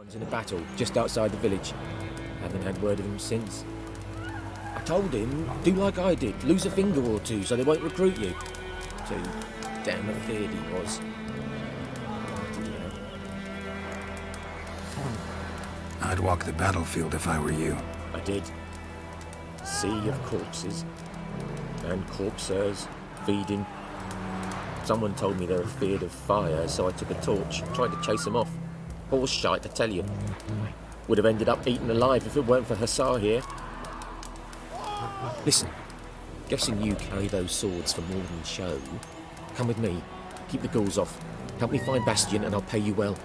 One's in a battle just outside the village. Haven't had word of him since. I told him, do like I did, lose a finger or two so they won't recruit you. Too damn afeard he was. I'd walk the battlefield if I were you. I did. Sea of corpses. And corpsers feeding. Someone told me they were feared of fire, so I took a torch, tried to chase them off. Horse shite, I tell you. Would have ended up eaten alive if it weren't for Hussar here. Listen, guessing you carry those swords for more than show. Come with me. Keep the ghouls off. Help me find Bastion and I'll pay you well.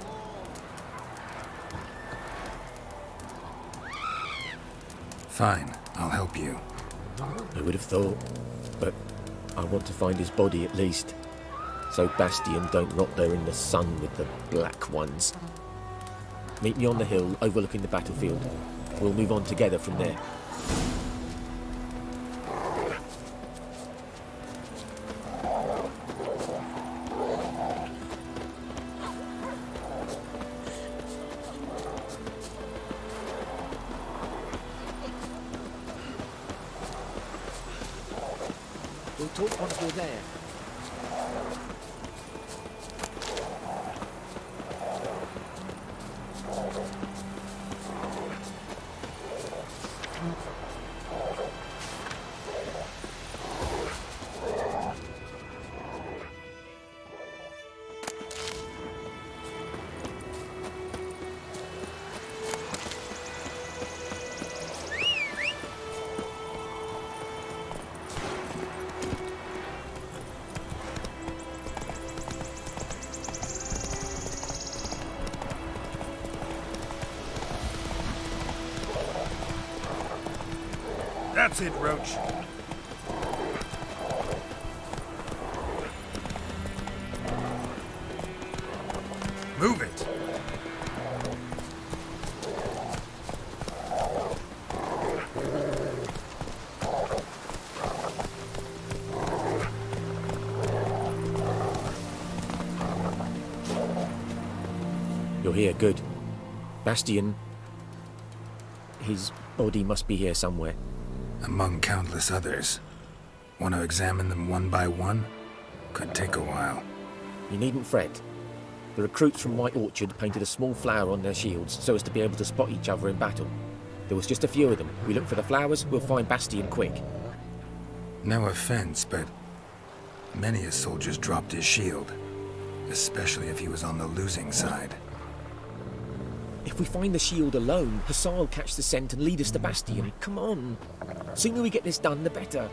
Fine, I'll help you. I would have thought, but I want to find his body at least. So Bastion don't rot there in the sun with the black ones. Meet me on the hill overlooking the battlefield. We'll move on together from there. We'll talk once we're there. That's it, Roach. Move it. You're here, good. Bastion... his body must be here somewhere. Among countless others. Want to examine them one by one? Could take a while. You needn't fret. The recruits from White Orchard painted a small flower on their shields so as to be able to spot each other in battle. There was just a few of them. We look for the flowers, we'll find Bastion quick. No offense, but many a soldier's dropped his shield. Especially if he was on the losing side. If we find the shield alone, Hussar will catch the scent and lead us to Bastion. Come on. Sooner we get this done, the better.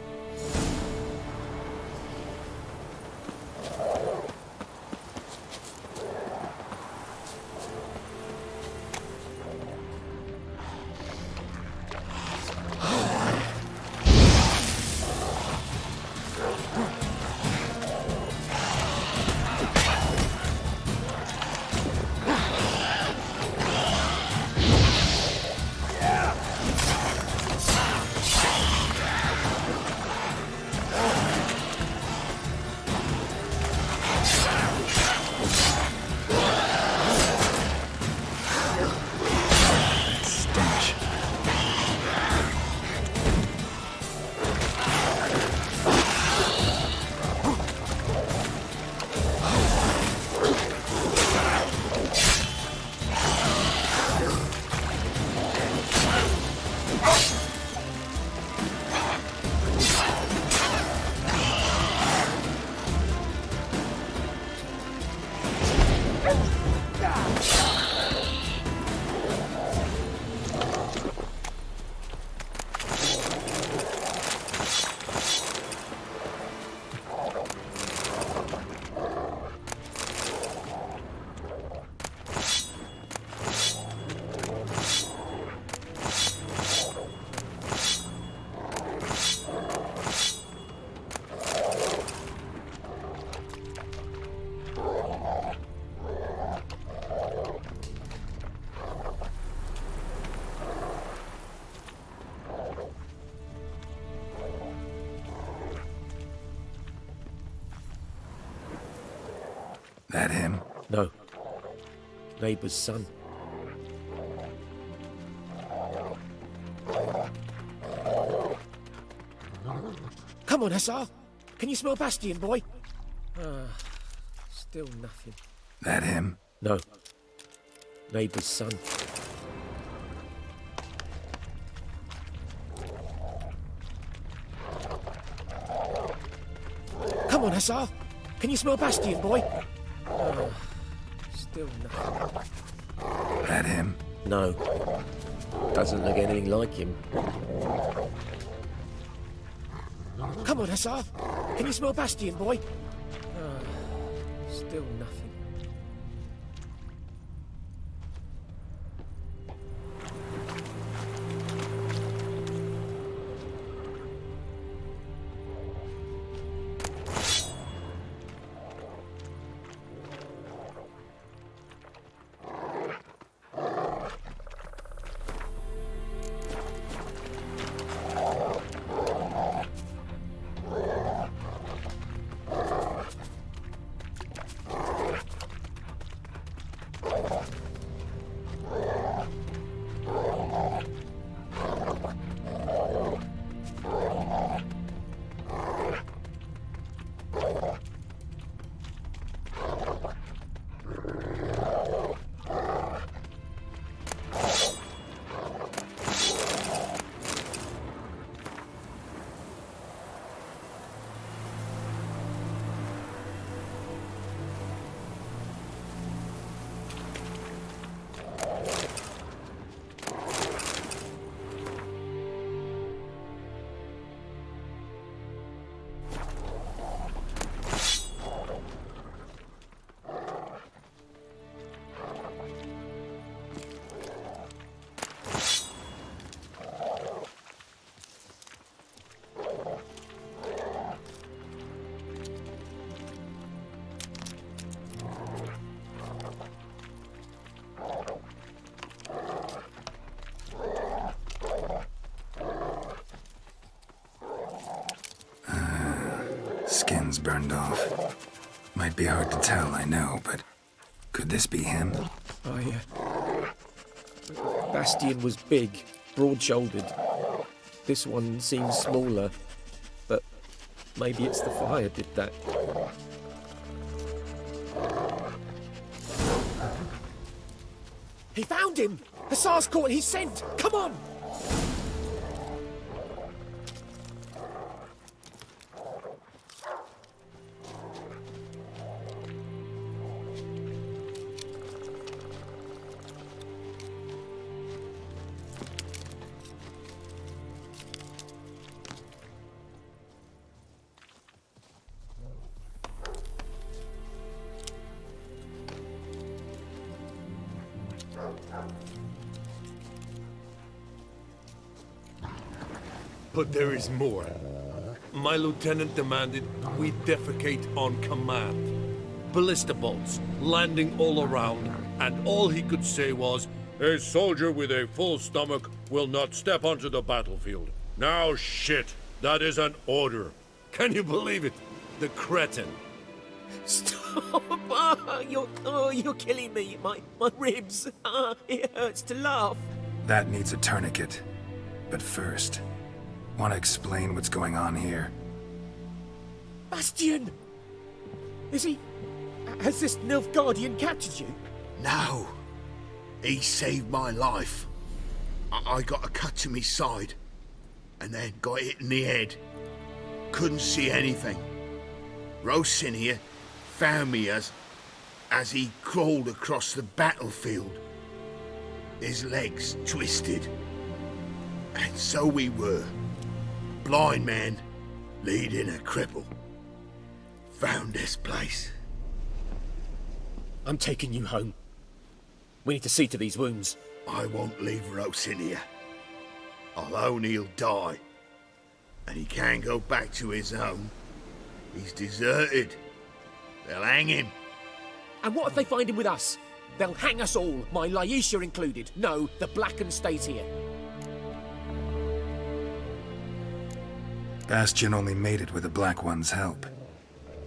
That him? No. Neighbour's son. Come on, Hussar. Can you smell Bastion, boy? Still nothing. That him? No. Neighbour's son. Come on, Hussar. Can you smell Bastion, boy? Still nothing. That him? No. Doesn't look anything like him. Come on, Hussar. Can you smell Bastion, boy? Still nothing. Skin's burned off. Might be hard to tell, I know, but could this be him? Bastion was big, broad-shouldered. This one seems smaller, but maybe it's the fire did that. He found him! Hussar's caught his scent! Come on! But there is more. My lieutenant demanded we defecate on command. Ballista bolts landing all around, and all he could say was, "A soldier with a full stomach will not step onto the battlefield." Now shit, that is an order. Can you believe it? The cretin. Stop! You're killing me. My ribs. It hurts to laugh. That needs a tourniquet. But first, want to explain what's going on here? Bastion! Is he... Has this Nilfgaardian captured you? No. He saved my life. I got a cut to me side, and then got hit in the head. Couldn't see anything. Rosin here found me as he crawled across the battlefield. His legs twisted. And so we were. Blind man leading a cripple. Found this place. I'm taking you home. We need to see to these wounds. I won't leave Rosin here. Alone he'll die. And he can't go back to his home. He's deserted. They'll hang him. And what if they find him with us? They'll hang us all, my Laisha included. No, the Blackened stays here. Bastion only made it with the Black One's help.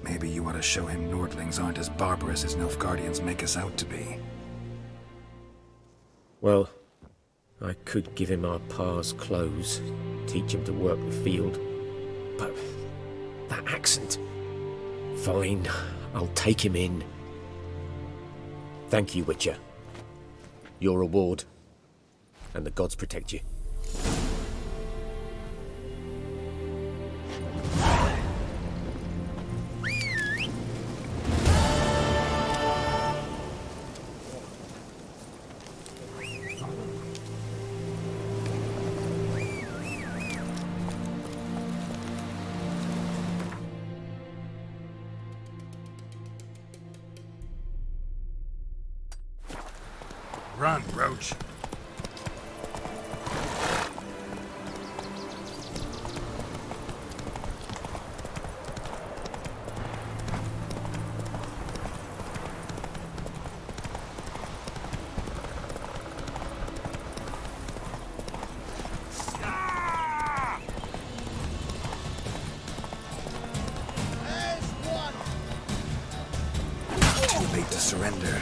Maybe you ought to show him Nordlings aren't as barbarous as Nilfgaardians make us out to be. Well, I could give him our pa's clothes, teach him to work the field. But that accent. Fine, I'll take him in. Thank you, Witcher. Your reward. And the gods protect you. Run, Roach. Too late to surrender.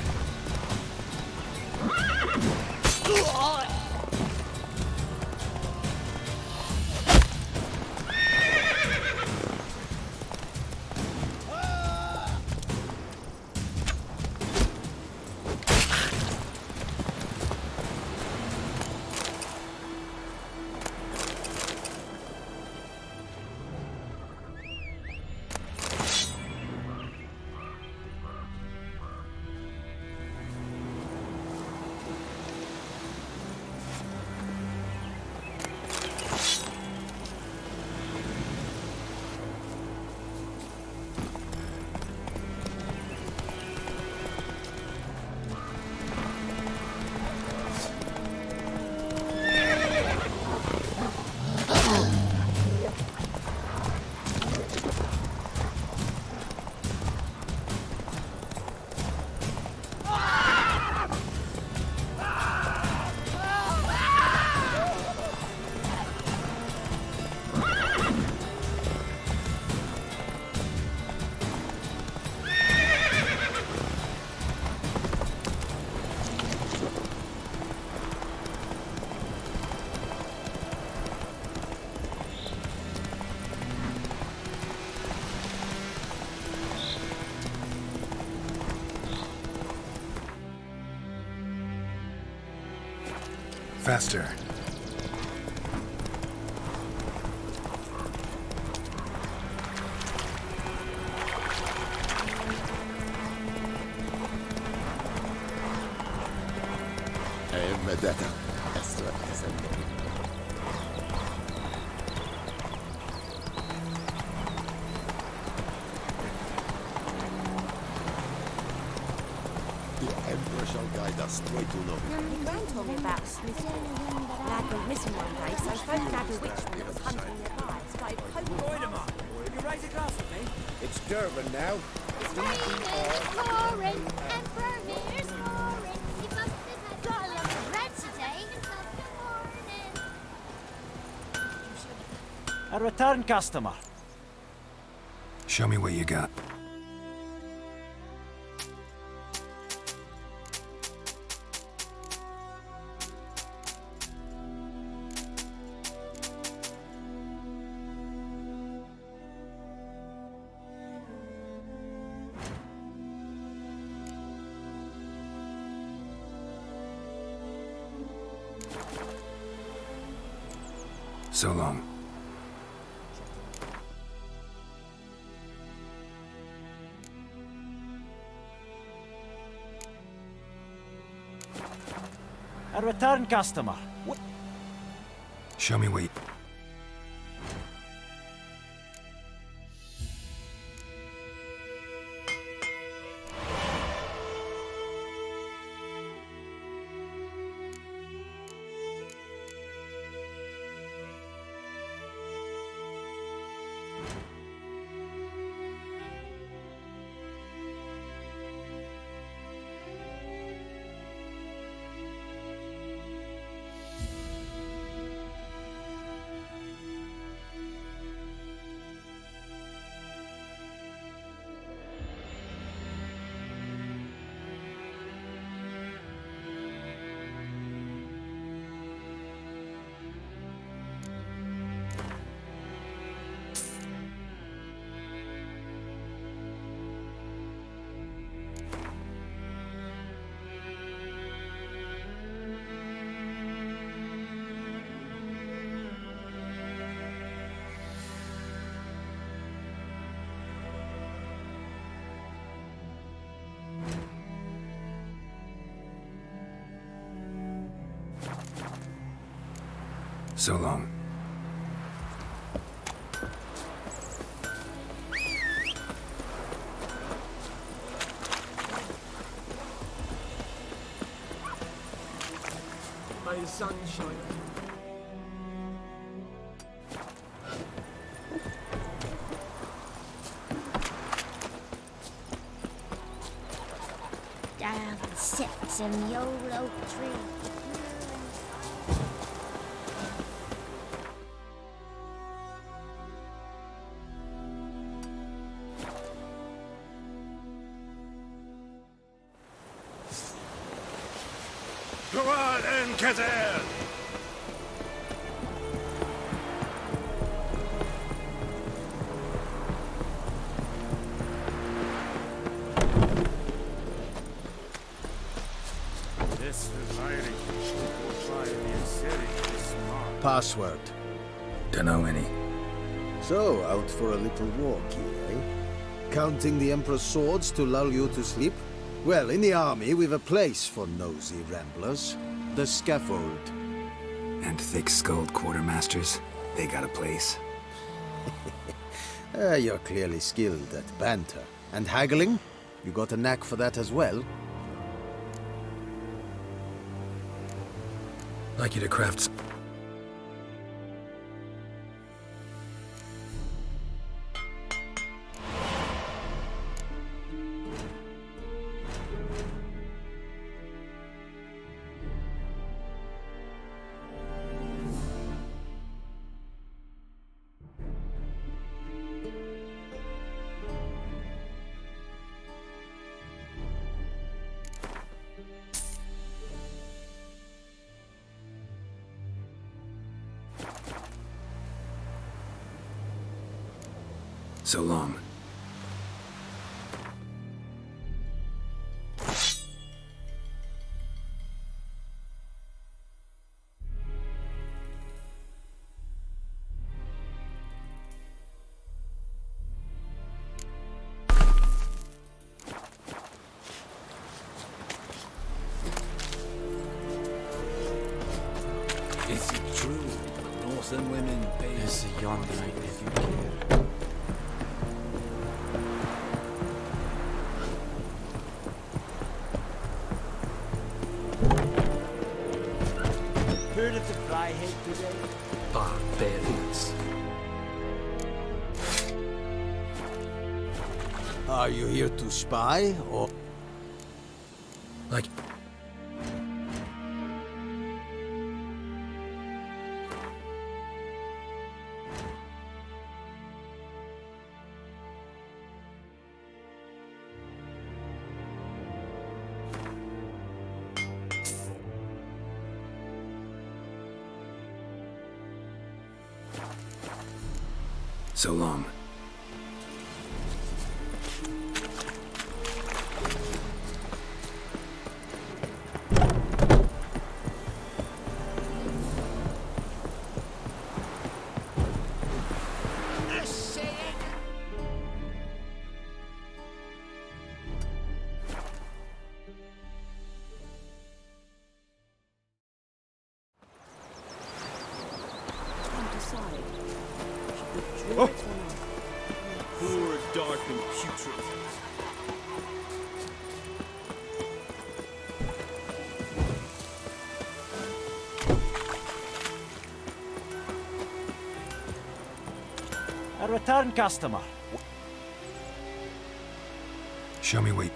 Faster. Medeta. Esto es el The Emperor shall guide us straight to no. My grand told me about Smith's lad went missing one day, so folk had a witchman was hunting their lives, but it Will you raise a glass with me? It's Durban now. It's pouring, Emperor Near's pouring. He must have had got a lot of bread today. A return customer. Show me what you got. So long. A return customer. Show me what you... So long. May the sun shine. Down sits in the old oak tree. Come on, Encazel! This society will try to be a city smart. Password. Dunno any. So, out for a little walk here, eh? Counting the Emperor's swords to lull you to sleep? Well, in the army, we've a place for nosy ramblers. The scaffold. And thick-skulled quartermasters, they got a place. You're clearly skilled at banter. And haggling? You got a knack for that as well? Like you to craft so long. Is it true? Northern women bathe. There's a yonder if you care. Heard of the Flyhead today? Barbarians. Are you here to spy, or...? Like... So long. Poor, dark, and putrid. A return customer. Show me where...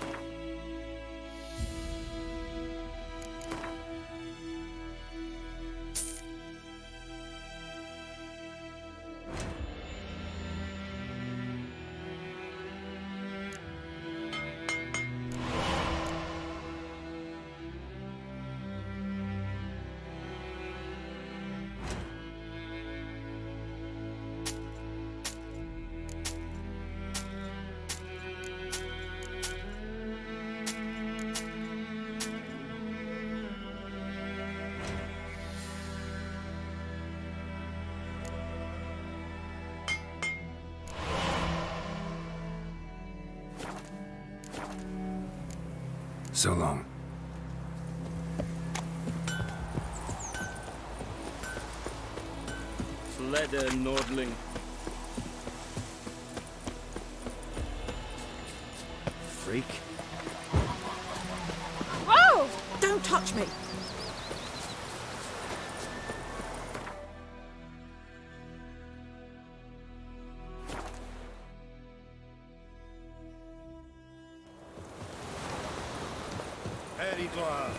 So long. leather, Nordling. Freak. Whoa! Don't touch me! Harry Dwyer.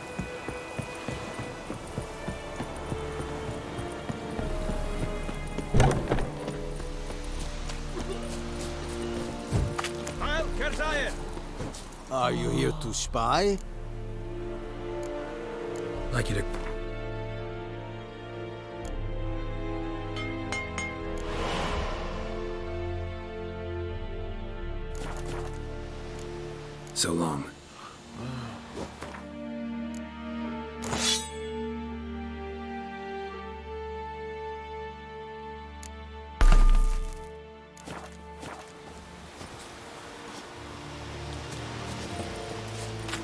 Heil Kerzayer! Are you here to spy? Like you to... So long.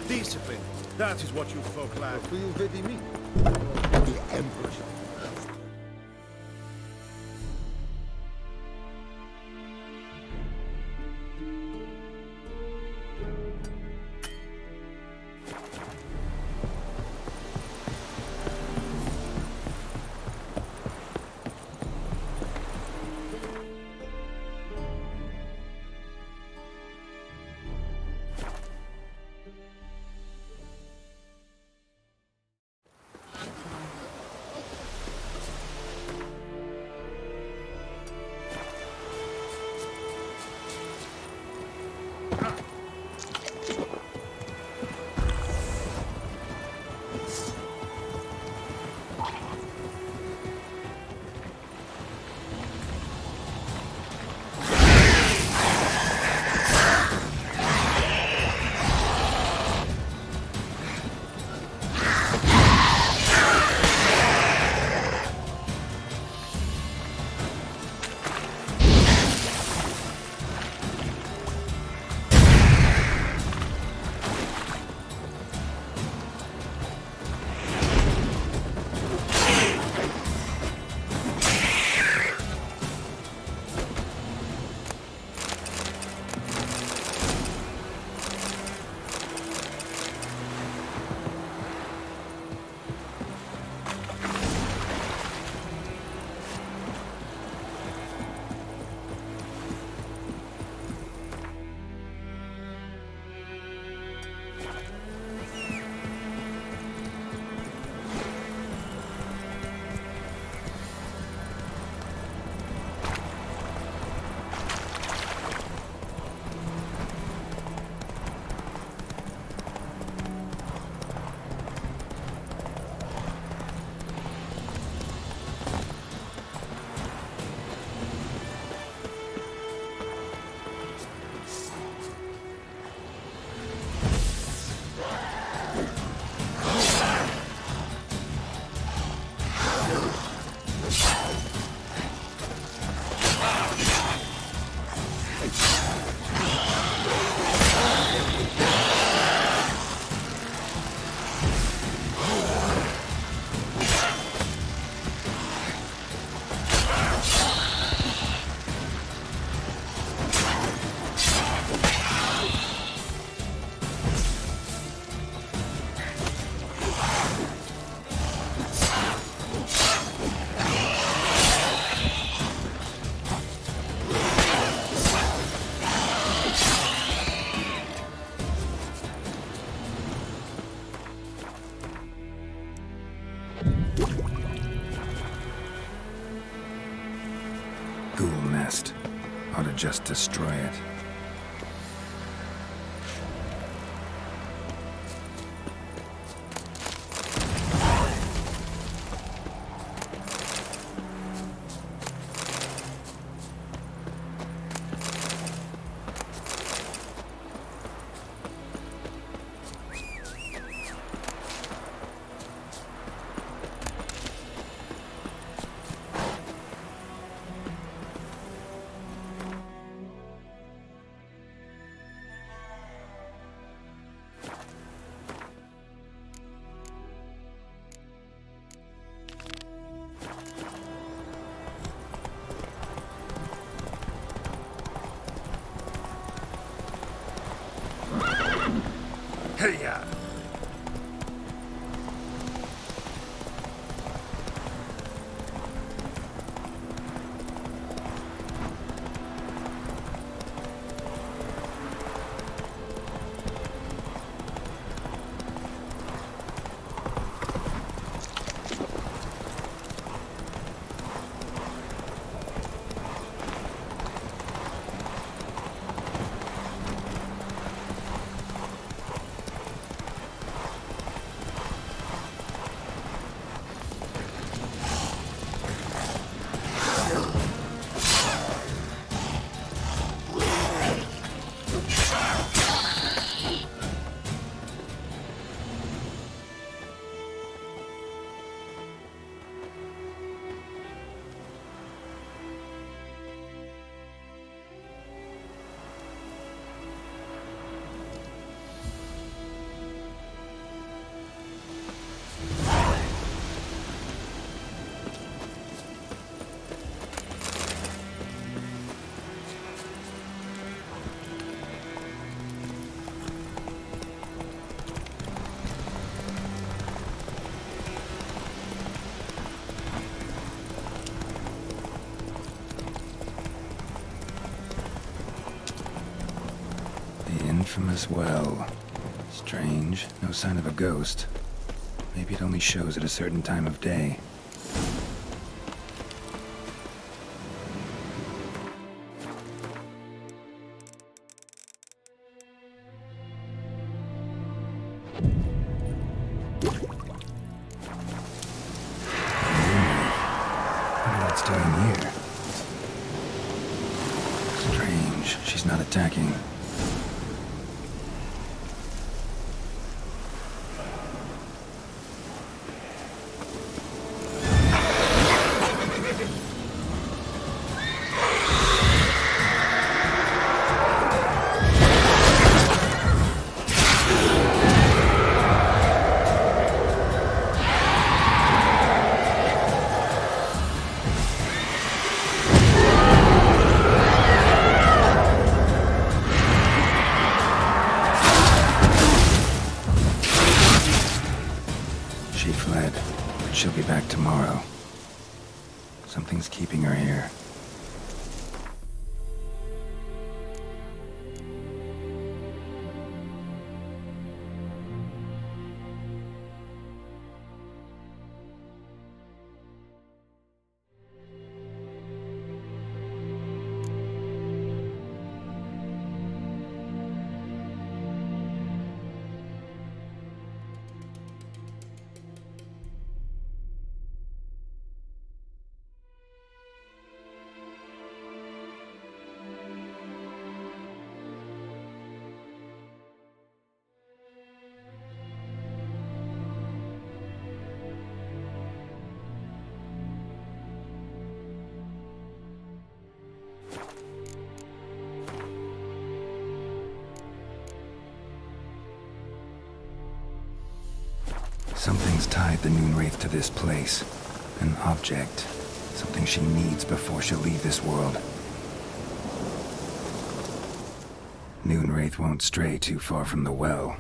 Discipline. That is what you folk lack. What do you really mean? The Emperor. Ghoul nest. Ought to just destroy it. Hey-ya! Infamous well. Strange. No sign of a ghost. Maybe it only shows at a certain time of day. What is it doing here? Strange. She's not attacking. She fled, but she'll be back tomorrow. Something's keeping her here. Something's tied the Noonwraith to this place. An object. Something she needs before she'll leave this world. Noonwraith won't stray too far from the well.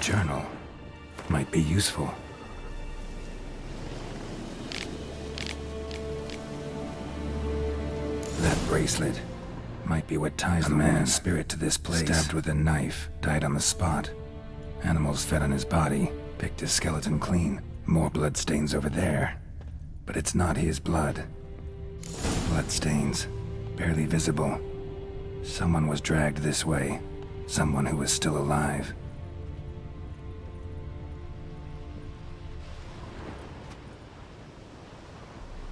Journal. Might be useful. That bracelet might be what ties the man's spirit to this place. Stabbed with a knife, died on the spot. Animals fed on his body, picked his skeleton clean. More bloodstains over there. But it's not his blood. Bloodstains, barely visible. Someone was dragged this way. Someone who was still alive.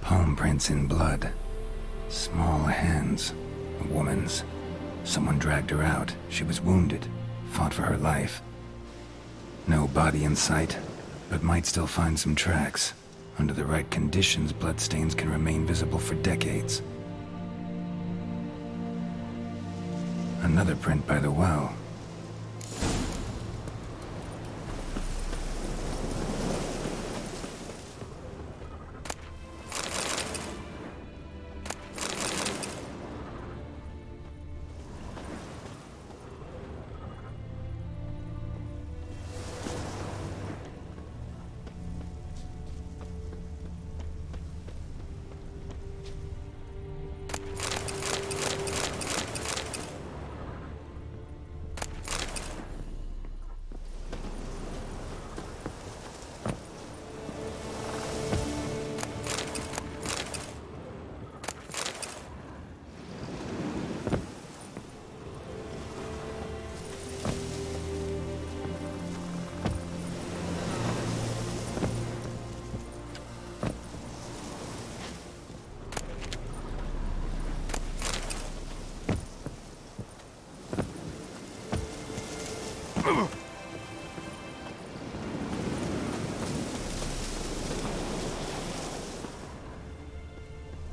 Palm prints in blood. Small hands. A woman's. Someone dragged her out. She was wounded. Fought for her life. No body in sight, but might still find some tracks. Under the right conditions, bloodstains can remain visible for decades. Another print by the well.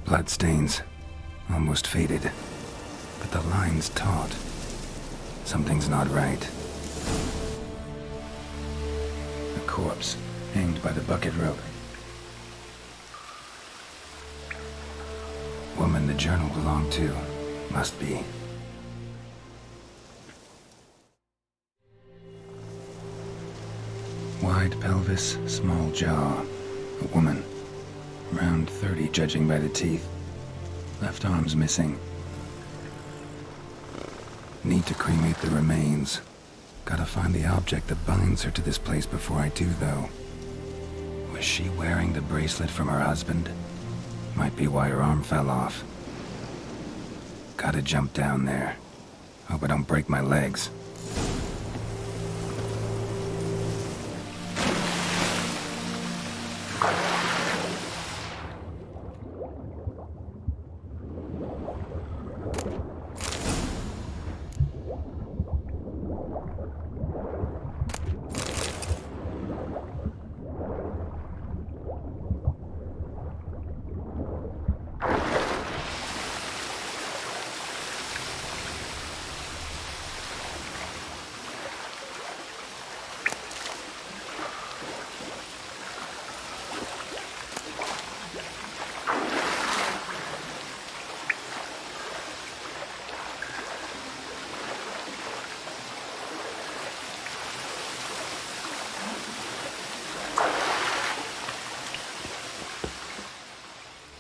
Bloodstains, almost faded, but the line's taut. Something's not right. A corpse, hanged by the bucket rope. Woman the journal belonged to, must be. Wide pelvis, small jaw. A woman. Around 30, judging by the teeth. Left arm's missing. Need to cremate the remains. Gotta find the object that binds her to this place before I do, though. Was she wearing the bracelet from her husband? Might be why her arm fell off. Gotta jump down there. Hope I don't break my legs.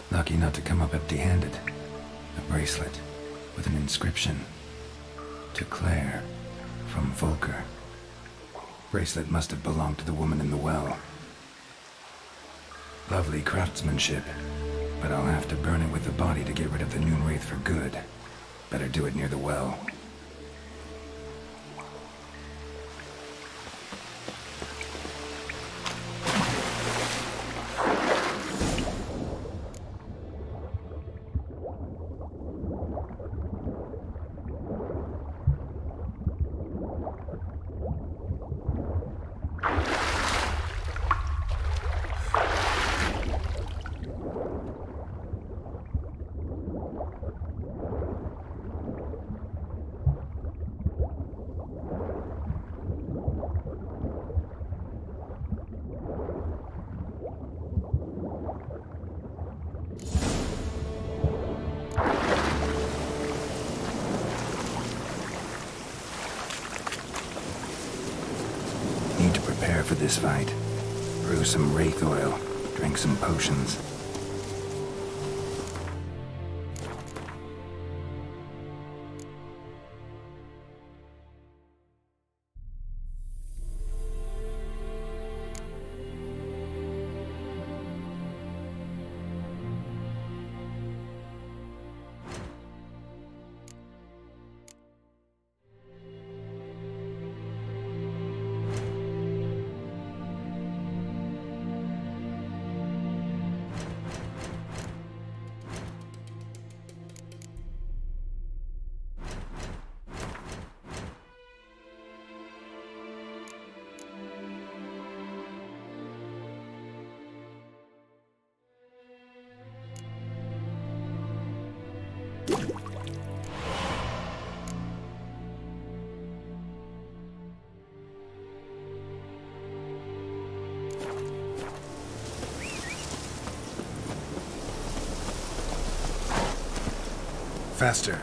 Lucky not to come up empty-handed. A bracelet with an inscription. To Claire, from Volker. Bracelet must have belonged to the woman in the well. Lovely craftsmanship, but I'll have to burn it with the body to get rid of the Noon Wraith for good. Better do it near the well. Need to prepare for this fight. Brew some wraith oil, drink some potions. Faster.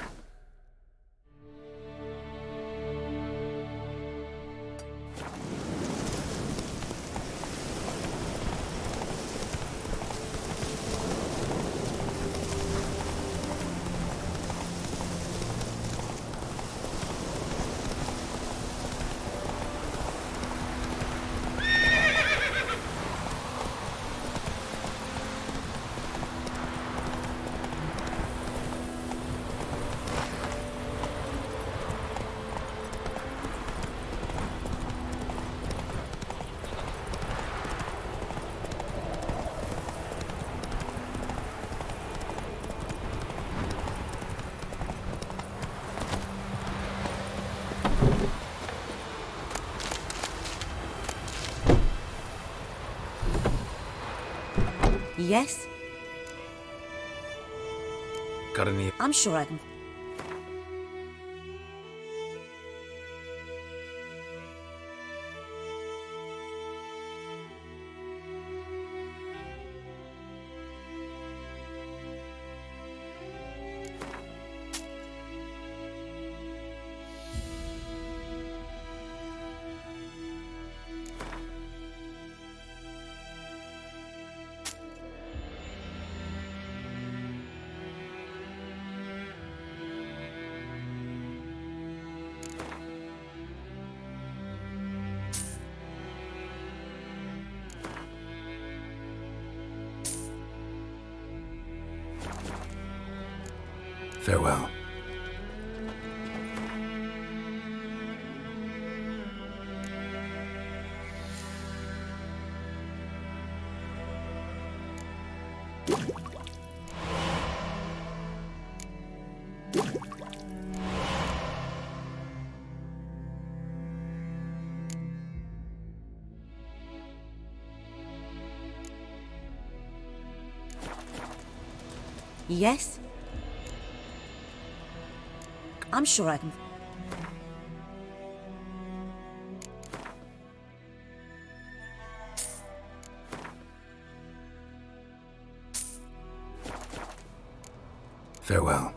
Yes? Got any? I'm sure I can... Farewell. Yes? I'm sure I can... Farewell.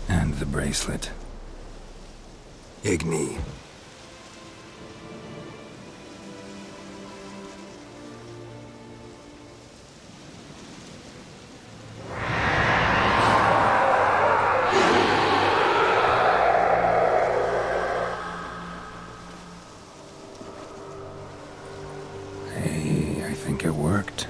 And the bracelet. Igni. Hey, I think it worked.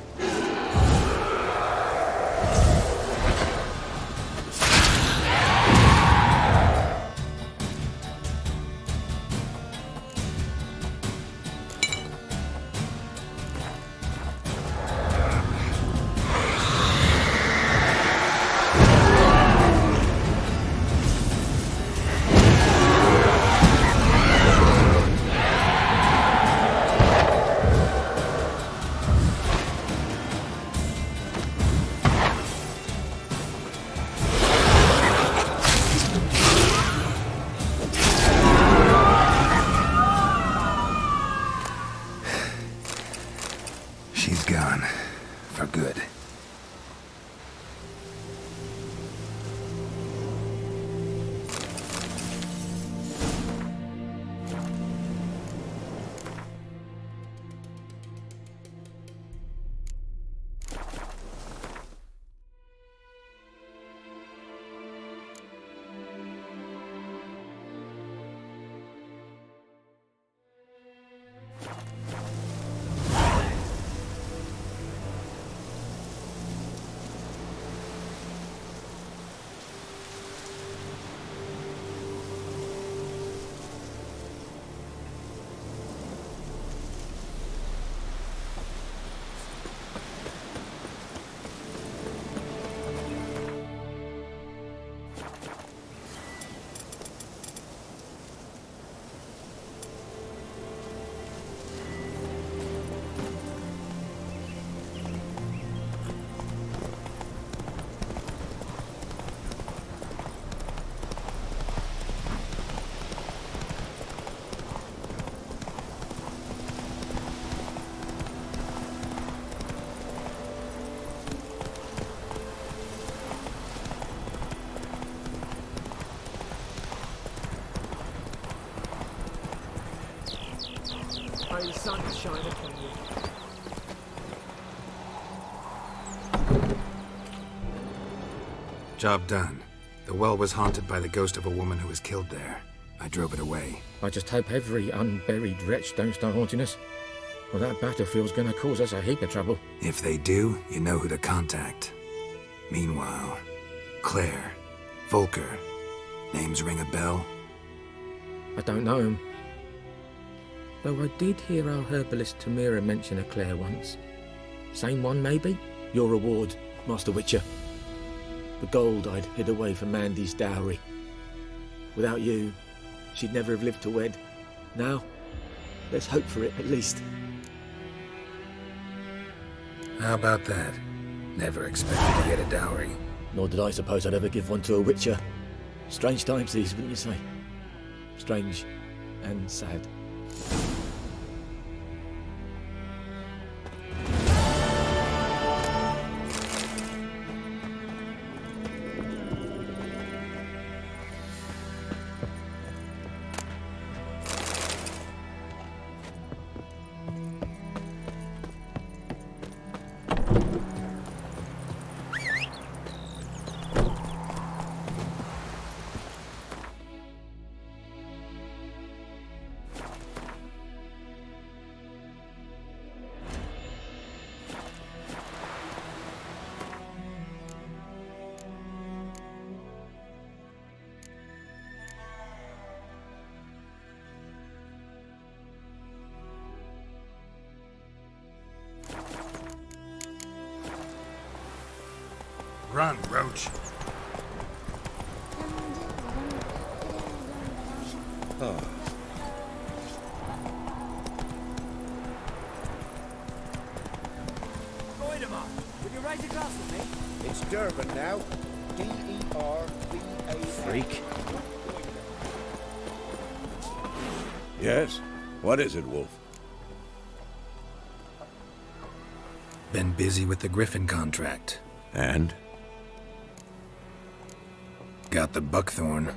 May the sun shine upon you. Job done. The well was haunted by the ghost of a woman who was killed there. I drove it away. I just hope every unburied wretch don't start haunting us. Well, that battlefield's gonna cause us a heap of trouble. If they do, you know who to contact. Meanwhile, Claire, Volker, names ring a bell? I don't know him. Though I did hear our herbalist Tamira mention a Claire once. Same one, maybe? Your reward, Master Witcher. The gold I'd hid away for Mandy's dowry. Without you, she'd never have lived to wed. Now, let's hope for it, at least. How about that? Never expected to get a dowry. Nor did I suppose I'd ever give one to a Witcher. Strange times these, wouldn't you say? Strange and sad. Run, Roach. Voidemar, would you raise a glass with me? It's Durban now. D-E-R-B-A-N. Freak. Yes? What is it, Wolf? Been busy with the Griffin contract. And? Got the buckthorn.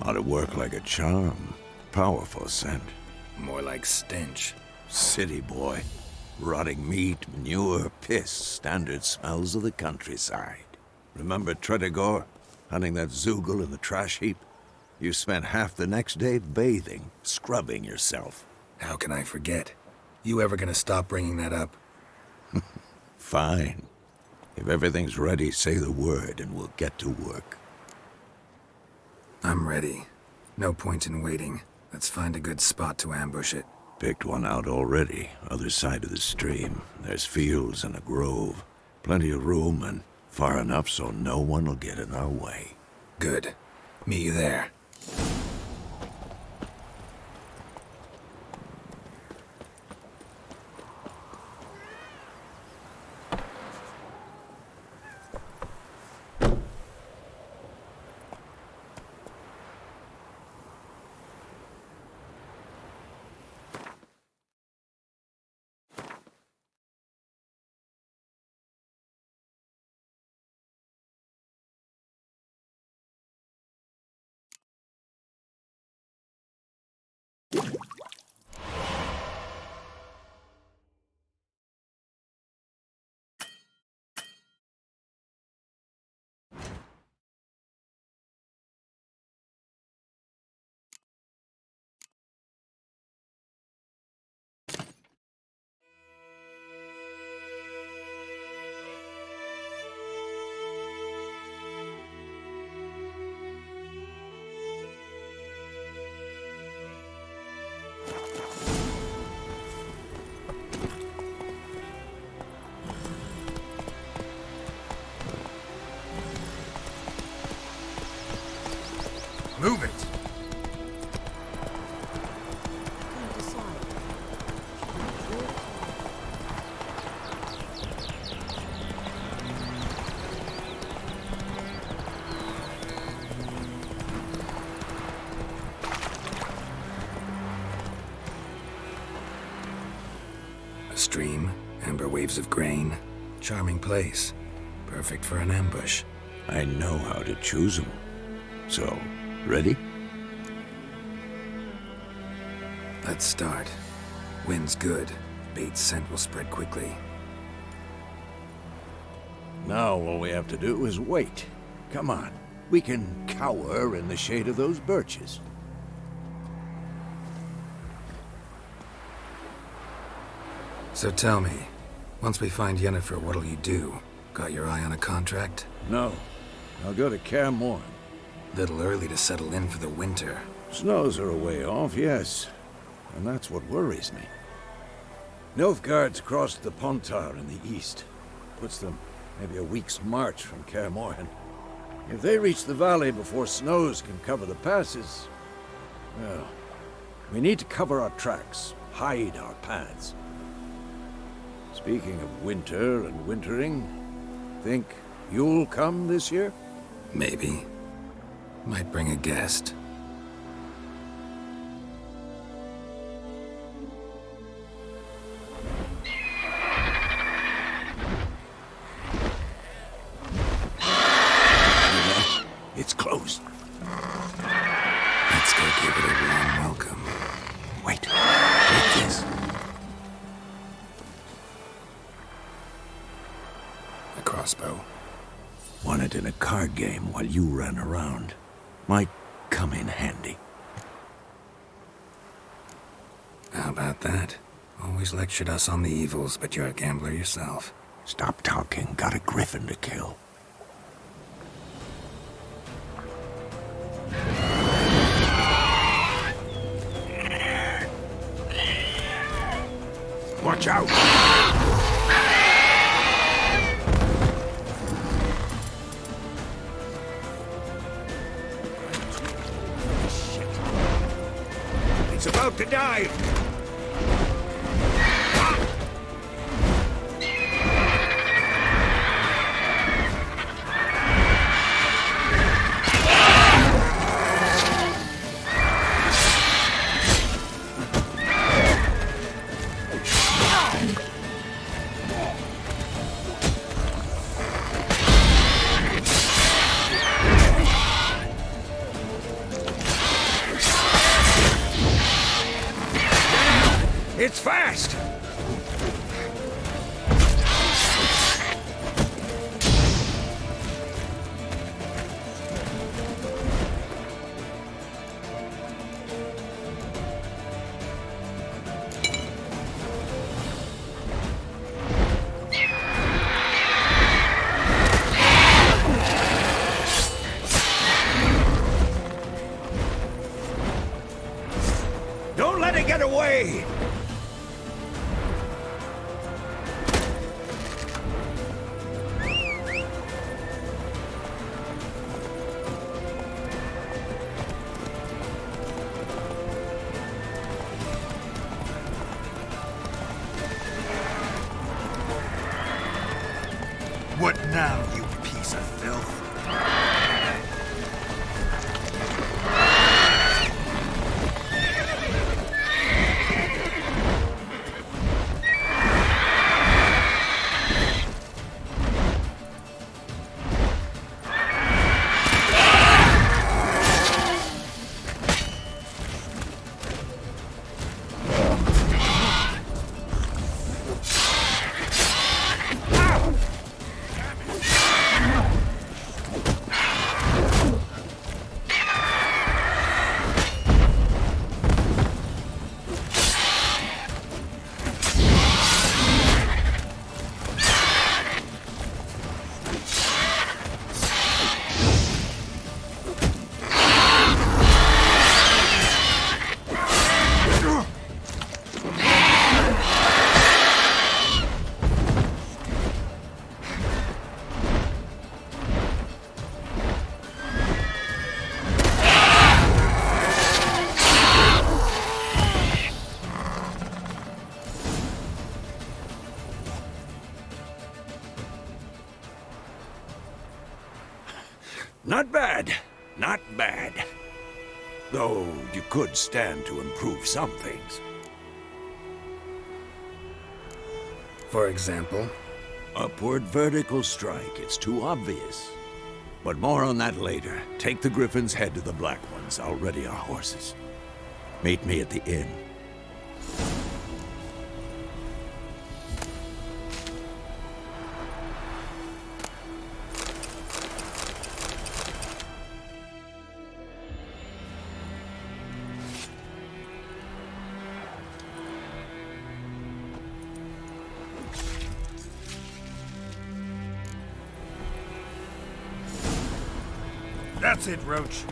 Ought to work like a charm. Powerful scent. More like stench. City boy. Rotting meat, manure, piss. Standard smells of the countryside. Remember Tredegor? Hunting that Zoogle in the trash heap? You spent half the next day bathing, scrubbing yourself. How can I forget? You ever gonna stop bringing that up? Fine. If everything's ready, say the word and we'll get to work. I'm ready. No point in waiting. Let's find a good spot to ambush it. Picked one out already, other side of the stream. There's fields and a grove. Plenty of room and far enough so no one will get in our way. Good. Meet you there. Move it! A stream, amber waves of grain. Charming place. Perfect for an ambush. I know how to choose them. So, ready? Let's start. Wind's good. Bait's scent will spread quickly. Now all we have to do is wait. Come on. We can cower in the shade of those birches. So tell me, once we find Yennefer, what'll you do? Got your eye on a contract? No. I'll go to Kaer Morhen. Little early to settle in for the winter. Snows are a way off, yes. And that's what worries me. Nilfgaard's crossed the Pontar in the east. Puts them maybe a week's march from Kaer Morhen. If they reach the valley before snows can cover the passes, well, we need to cover our tracks, hide our paths. Speaking of winter and wintering, think you'll come this year? Maybe. Might bring a guest. It's closed. Let's go give it a warm welcome. Wait. Take this. A crossbow. Won it in a card game while you ran around. Might come in handy. How about that? Always lectured us on the evils, but you're a gambler yourself. Stop talking. Got a griffin to kill. Watch out! It's about to die! It's fast! Don't let it get away! What now, you piece of filth? Not bad. Not bad. Though you could stand to improve some things. For example? Upward vertical strike. It's too obvious. But more on that later. Take the Griffin's head to the Black Ones. I'll ready our horses. Meet me at the inn. That's it, Roach.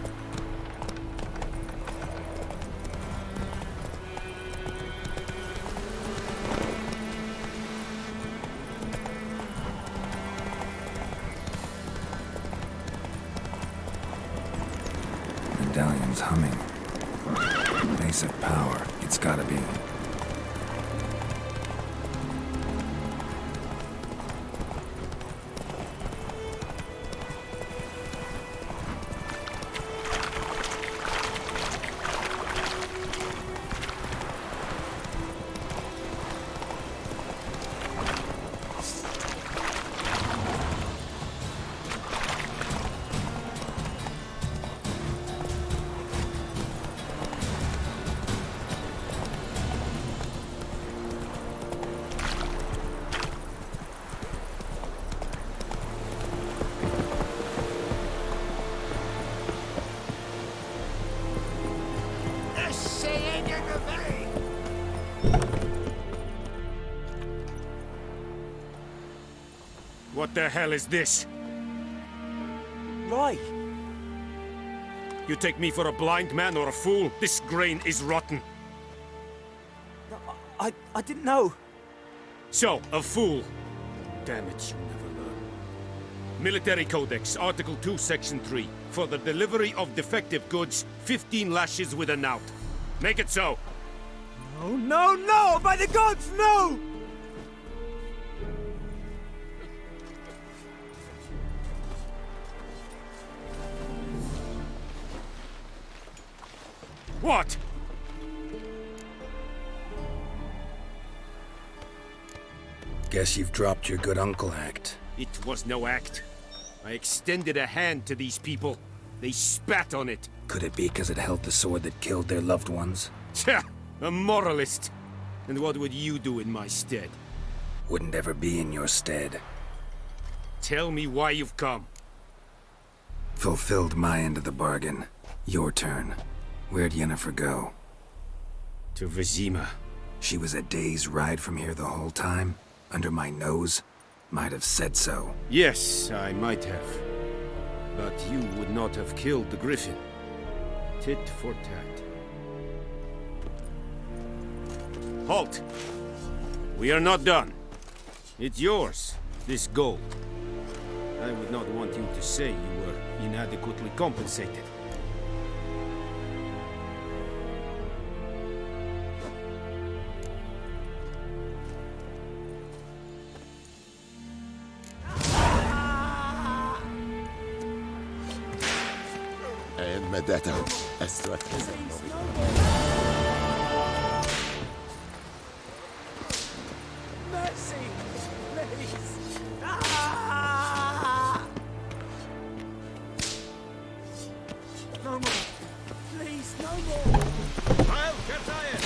Medallion's humming. Base of power. It's gotta be. What the hell is this? Right. You take me for a blind man or a fool? This grain is rotten. No, I didn't know. So, a fool. Damn it, you never learn. Military Codex, Article 2, Section 3. For the delivery of defective goods, 15 lashes with a knout. Make it so. No, no, no! By the gods, no! What? Guess you've dropped your good uncle act. It was no act. I extended a hand to these people. They spat on it. Could it be because it held the sword that killed their loved ones? Tja, a moralist. And what would you do in my stead? Wouldn't ever be in your stead. Tell me why you've come. Fulfilled my end of the bargain. Your turn. Where'd Yennefer go? To Vizima. She was a day's ride from here the whole time? Under my nose? Might have said so. Yes, I might have. But you would not have killed the griffin. Tit for tat. Halt! We are not done. It's yours, this gold. I would not want you to say you were inadequately compensated. Medetta, ezt következem. Mercy! Please! Ah! No more! Please, no more! I'll get it!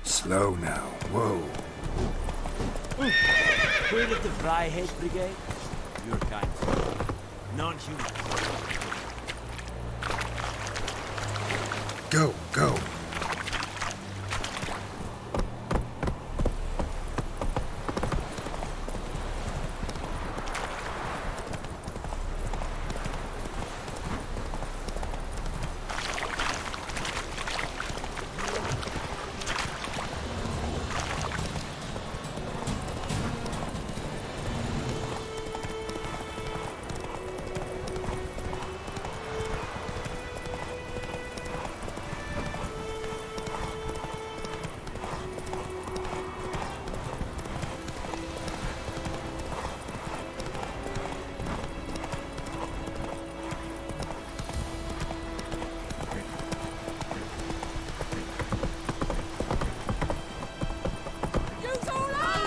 Slow now. Whoa. Queen of the Fryhead Brigade? Your kind. Non-human. Go, go.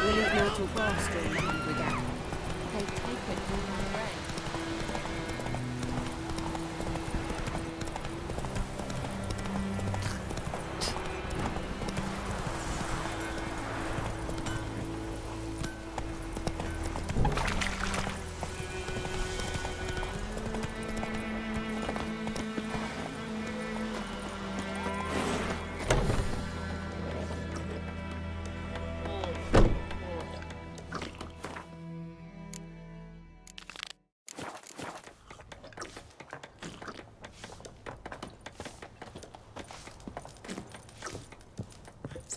Brilliant mortal bastard in the hungry gap. They've taken all my brain.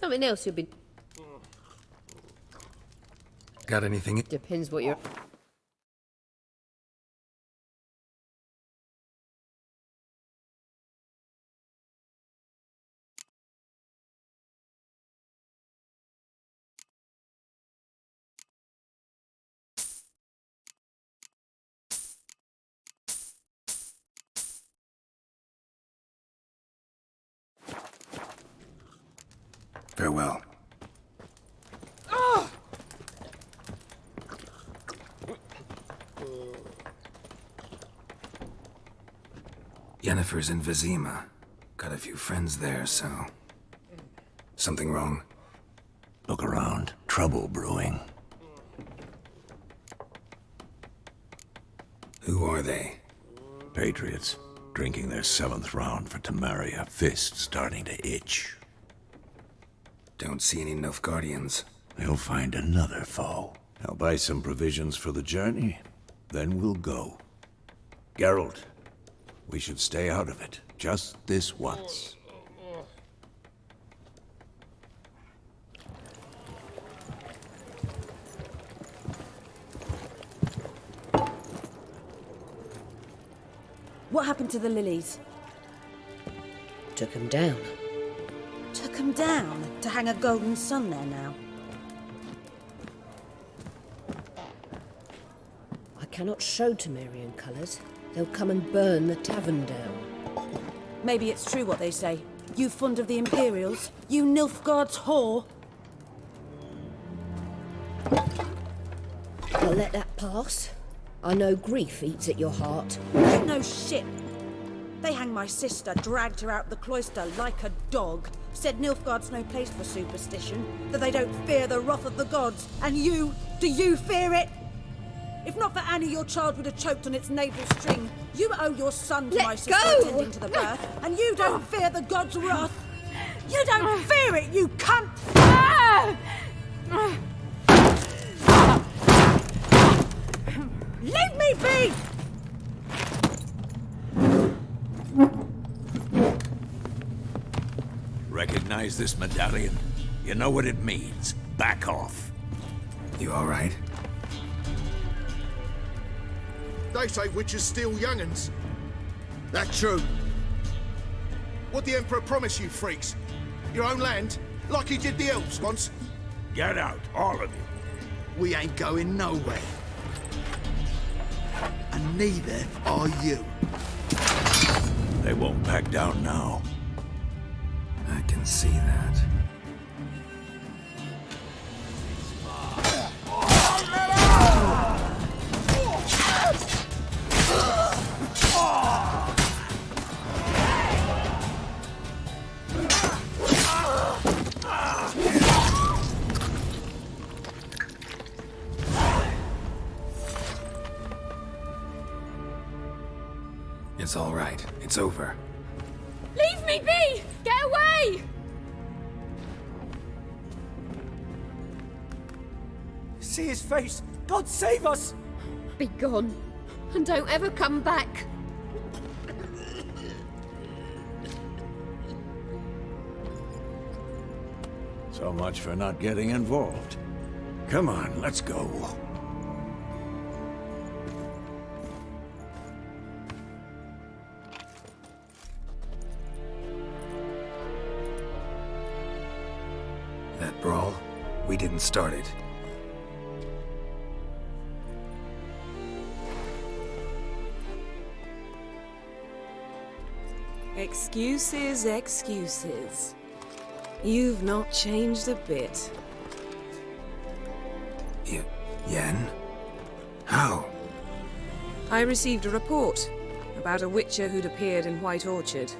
Something else you'll be... Got anything? Depends what you're... Farewell. Yennefer's in Vizima. Got a few friends there, so... Something wrong? Look around. Trouble brewing. Who are they? Patriots. Drinking their 7th round for Temeria. Fist starting to itch. Don't see any Nilfgaardians. They'll find another foe. I'll buy some provisions for the journey. Then we'll go. Geralt, we should stay out of it. Just this once. What happened to the lilies? Took 'em down. Took 'em down? To hang a golden sun there now? I cannot show Temerian colours. They'll come and burn the tavern down. Maybe it's true what they say. You fond of the Imperials? You Nilfgaard's whore? I'll let that pass. I know grief eats at your heart. No shit. They hanged my sister, dragged her out the cloister like a dog. Said Nilfgaard's no place for superstition, that they don't fear the wrath of the gods. And you, do you fear it? If not for Annie, your child would have choked on its navel string. You owe your son to my sister attending to the birth, and you don't fear the gods' wrath. You don't fear it, you cunt! Leave me be! Recognize this medallion? You know what it means. Back off. You all right? They say witches steal young'uns. That true. What the Emperor promise you, freaks? Your own land? Like he did the elves once? Get out, all of you. We ain't going nowhere. And neither are you. They won't back down now. I can see that. It's all right. It's over. Leave me be! Get away! See his face! God save us! Be gone, and don't ever come back. So much for not getting involved. Come on, let's go. That brawl, we didn't start it. Excuses, excuses. You've not changed a bit. Yen? How? I received a report about a witcher who'd appeared in White Orchard.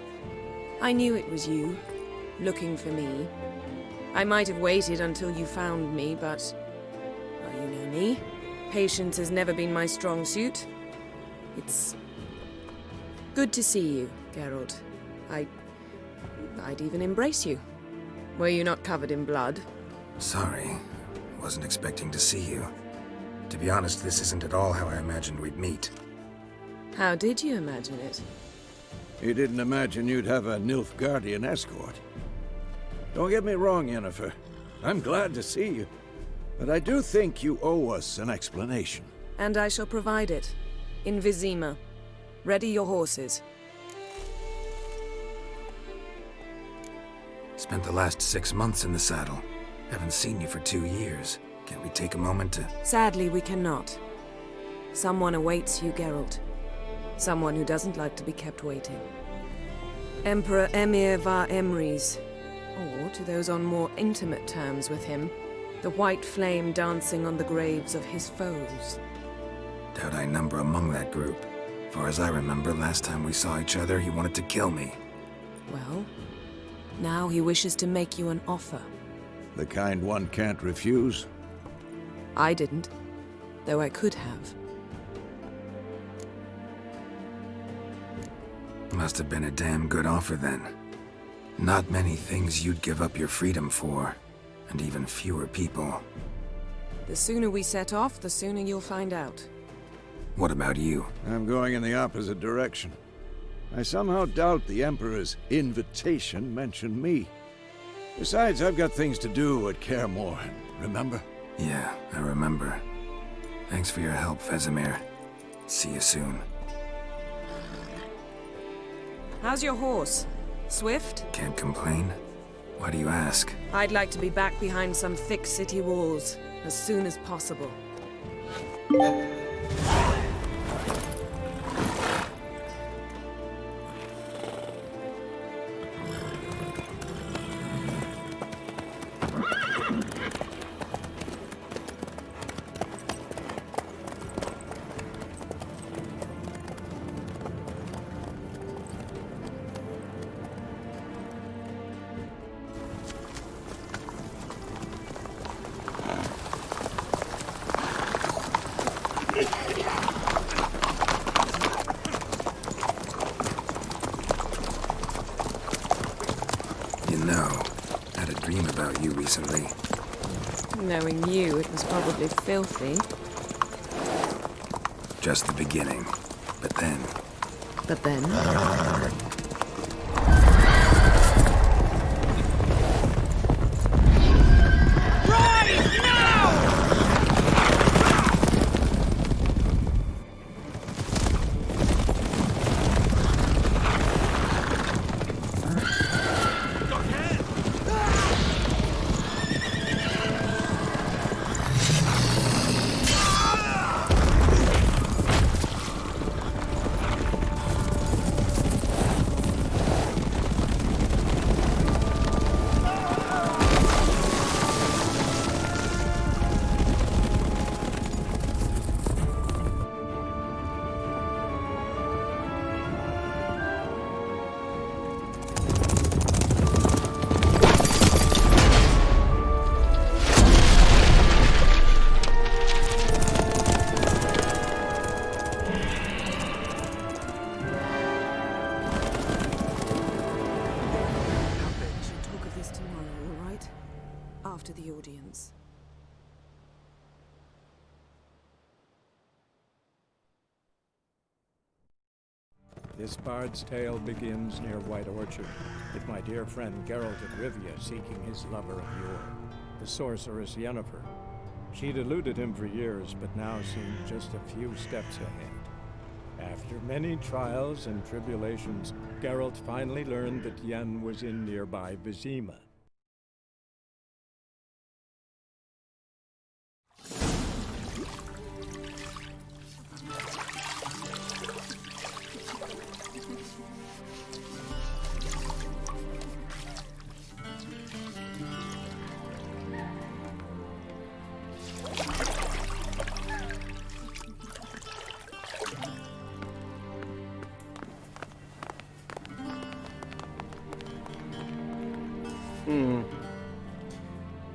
I knew it was you, looking for me. I might have waited until you found me, but... well, you know me. Patience has never been my strong suit. It's... good to see you, Geralt. I'd even embrace you. Were you not covered in blood? Sorry. Wasn't expecting to see you. To be honest, this isn't at all how I imagined we'd meet. How did you imagine it? You didn't imagine you'd have a Nilfgaardian escort? Don't get me wrong, Yennefer. I'm glad to see you. But I do think you owe us an explanation. And I shall provide it. In Vizima. Ready your horses. Spent the last 6 months in the saddle. Haven't seen you for 2 years. Can't we take a moment to... Sadly, we cannot. Someone awaits you, Geralt. Someone who doesn't like to be kept waiting. Emperor Emir var Emrys. Or, to those on more intimate terms with him, the white flame dancing on the graves of his foes. Doubt I number among that group. Far as I remember, last time we saw each other, he wanted to kill me. Well, now he wishes to make you an offer. The kind one can't refuse? I didn't, though I could have. Must have been a damn good offer then. Not many things you'd give up your freedom for, and even fewer people. The sooner we set off, the sooner you'll find out. What about you? I'm going in the opposite direction. I somehow doubt the Emperor's invitation mentioned me. Besides, I've got things to do at Kaer Morhen, remember? Yeah, I remember. Thanks for your help, Vesemir. See you soon. How's your horse? Swift? Can't complain. Why do you ask? I'd like to be back behind some thick city walls, as soon as possible. Recently. Knowing you, it was probably filthy. Just the beginning. But then... But then? After the audience. This bard's tale begins near White Orchard, with my dear friend Geralt of Rivia seeking his lover of yore, the sorceress Yennefer. She'd eluded him for years, but now seemed just a few steps ahead. After many trials and tribulations, Geralt finally learned that Yen was in nearby Vizima.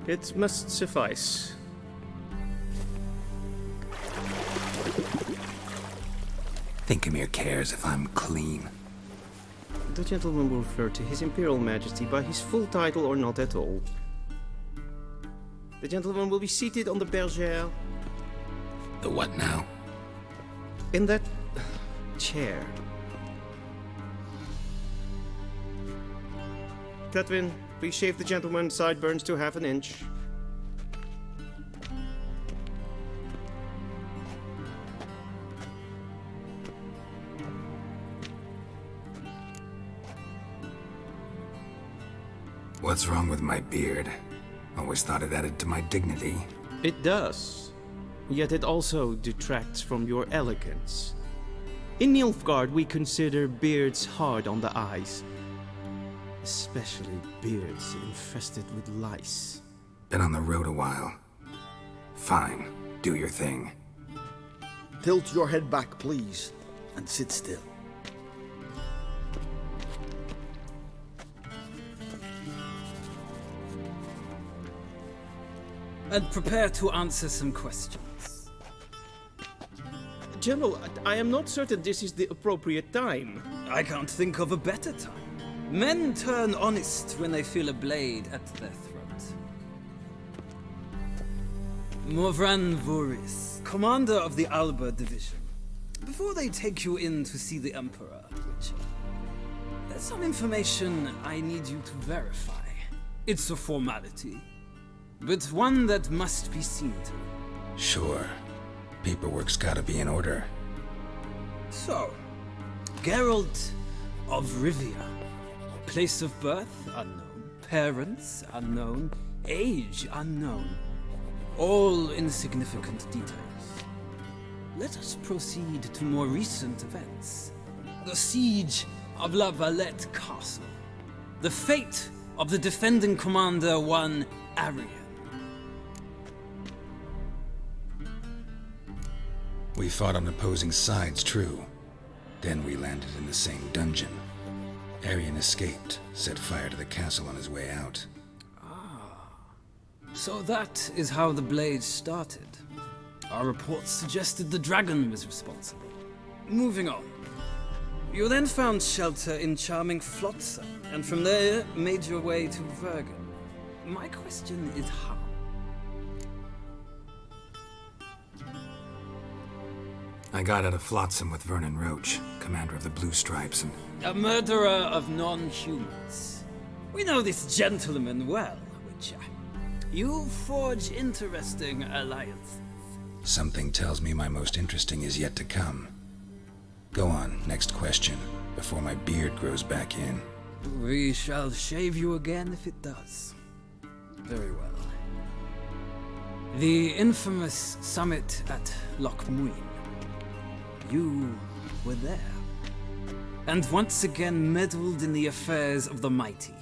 It must suffice. Think Emir cares if I'm clean. The gentleman will refer to His Imperial Majesty by his full title or not at all. The gentleman will be seated on the bergère. The what now? In that chair. Catwin, please shave the gentleman's sideburns to half an inch. What's wrong with my beard? Always thought it added to my dignity. It does. Yet it also detracts from your elegance. In Nilfgaard, we consider beards hard on the eyes. Especially beards infested with lice. Been on the road a while. Fine, do your thing. Tilt your head back, please, and sit still. And prepare to answer some questions. General, I am not certain this is the appropriate time. I can't think of a better time. Men turn honest when they feel a blade at their throat. Morvran Voris, commander of the Alba Division. Before they take you in to see the Emperor, Witcher, there's some information I need you to verify. It's a formality, but one that must be seen to. Sure. Paperwork's gotta be in order. So, Geralt of Rivia. Place of birth unknown. Parents unknown. Age unknown. All insignificant details. Let us proceed to more recent events. The siege of La Valette Castle. The fate of the defending commander, one Arian. We fought on opposing sides, true. Then we landed in the same dungeon. Arian escaped, set fire to the castle on his way out. So that is how the Blade started. Our reports suggested the dragon was responsible. Moving on. You then found shelter in charming Flotsam, and from there made your way to Vergen. My question is how? I got out of Flotsam with Vernon Roach, commander of the Blue Stripes, and... A murderer of non-humans. We know this gentleman well, Witcher. You forge interesting alliances. Something tells me my most interesting is yet to come. Go on, next question, before my beard grows back in. We shall shave you again if it does. Very well. The infamous summit at Loch Muin. You were there. And once again meddled in the affairs of the mighty.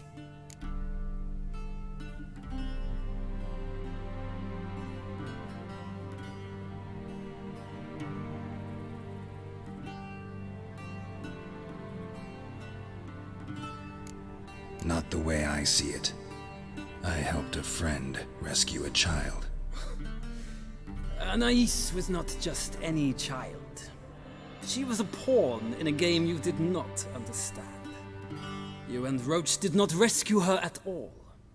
Not the way I see it. I helped a friend rescue a child. Anais was not just any child. She was a pawn in a game you did not understand. You and Roach did not rescue her at all.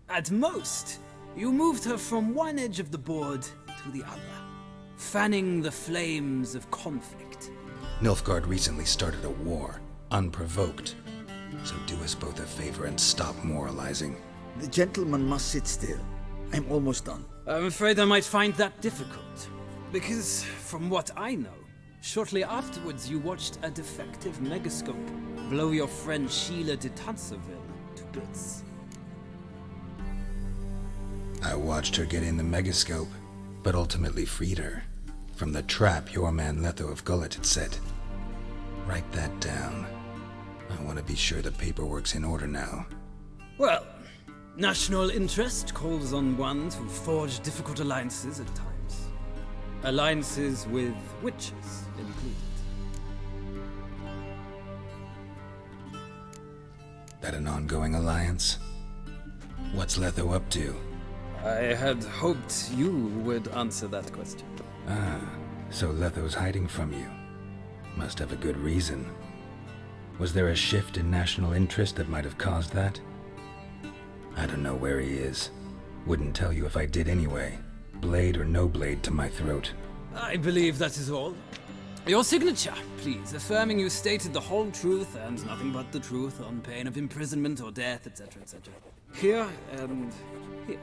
At most, you moved her from one edge of the board to the other, fanning the flames of conflict. Nilfgaard recently started a war, unprovoked. So do us both a favor and stop moralizing. The gentleman must sit still. I'm almost done. I'm afraid I might find that difficult. Because, from what I know, shortly afterwards you watched a defective megascope blow your friend Sheila de Tanserville to bits. I watched her get in the megascope, but ultimately freed her from the trap your man Letho of Gullet had set. Write that down. I want to be sure the paperwork's in order now. Well, national interest calls on one to forge difficult alliances at times. Alliances with witches included. That an ongoing alliance? What's Letho up to? I had hoped you would answer that question. Ah, so Letho's hiding from you. Must have a good reason. Was there a shift in national interest that might have caused that? I don't know where he is. Wouldn't tell you if I did anyway. Blade or no blade to my throat. I believe that is all. Your signature, please, affirming you stated the whole truth and nothing but the truth on pain of imprisonment or death, etc., etc. Here and here.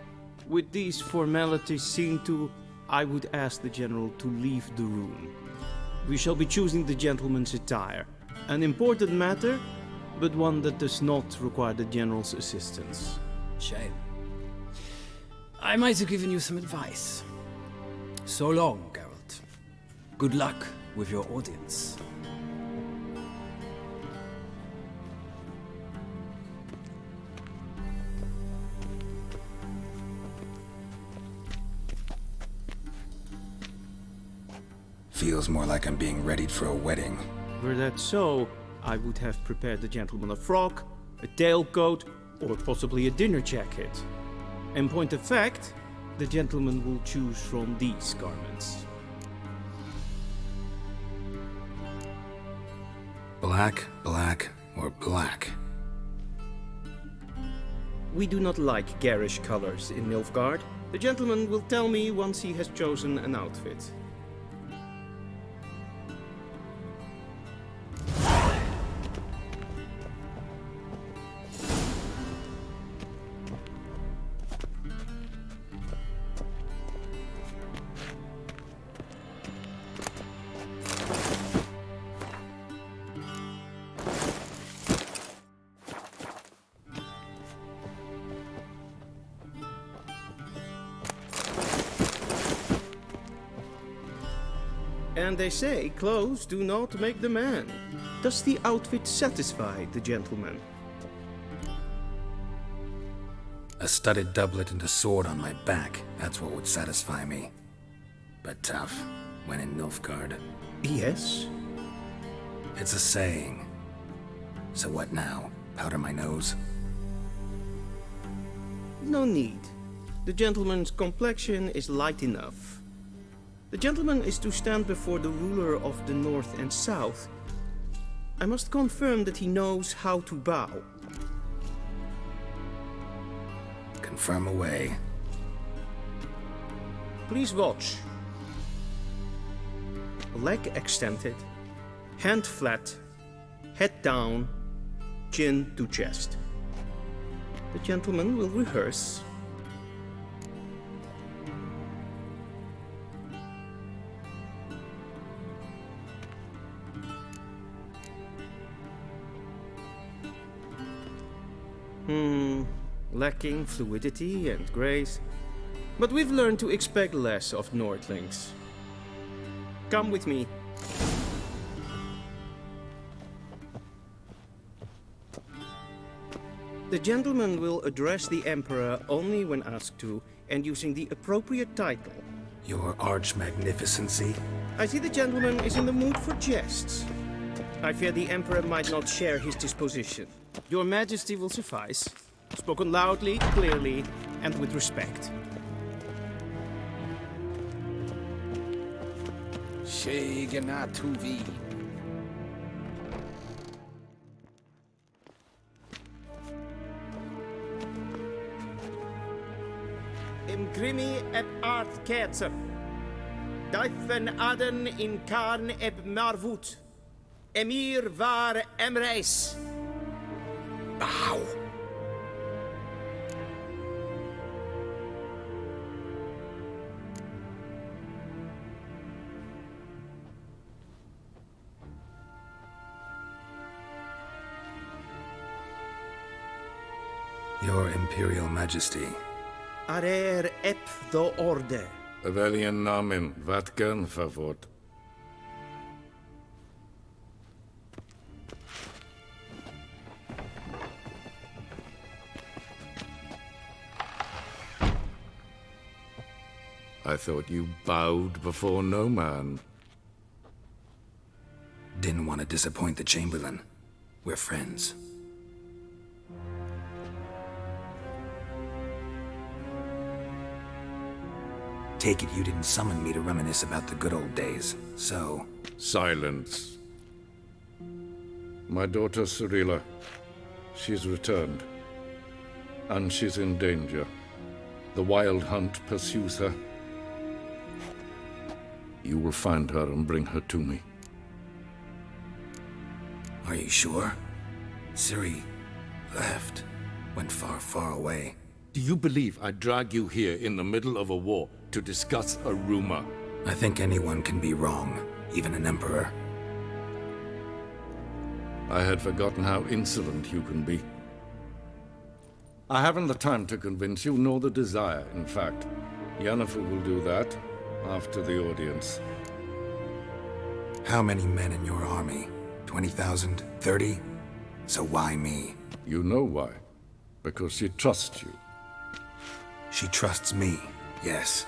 With these formalities seen to, I would ask the General to leave the room. We shall be choosing the gentleman's attire. An important matter, but one that does not require the General's assistance. Shame. I might have given you some advice. So long, Geralt. Good luck with your audience. Feels more like I'm being readied for a wedding. Were that so, I would have prepared the gentleman a frock, a tailcoat, or possibly a dinner jacket. In point of fact, the gentleman will choose from these garments. Black, black, or black? We do not like garish colors in Nilfgaard. The gentleman will tell me once he has chosen an outfit. And they say clothes do not make the man. Does the outfit satisfy the gentleman? A studded doublet and a sword on my back, that's what would satisfy me. But tough, when in Nilfgaard. Yes? It's a saying. So what now? Powder my nose? No need. The gentleman's complexion is light enough. The gentleman is to stand before the ruler of the North and South. I must confirm that he knows how to bow. Confirm away. Please watch. Leg extended, hand flat, head down, chin to chest. The gentleman will rehearse. Lacking fluidity and grace. But we've learned to expect less of Nordlings. Come with me. The gentleman will address the Emperor only when asked to, and using the appropriate title. Your Arch-Magnificency? I see the gentleman is in the mood for jests. I fear the Emperor might not share his disposition. Your Majesty will suffice. Spoken loudly, clearly, and with respect. Shegenatuvi. Imgrimi eb art ketzer. Duifen aden in karn eb marvut. Emir var emreis. Bow. Your Imperial Majesty. Arer ep do orde. Weljen namen, wat kan favort? I thought you bowed before no man. Didn't want to disappoint the Chamberlain. We're friends. Take it you didn't summon me to reminisce about the good old days, so... Silence. My daughter Cyrilla, she's returned. And she's in danger. The Wild Hunt pursues her. You will find her and bring her to me. Are you sure? Ciri left. Went far, far away. Do you believe I'd drag you here in the middle of a war to discuss a rumor? I think anyone can be wrong, even an emperor. I had forgotten how insolent you can be. I haven't the time to convince you, nor the desire, in fact. Yennefer will do that after the audience. How many men in your army? 20,000? 30? So why me? You know why. Because she trusts you. She trusts me, yes.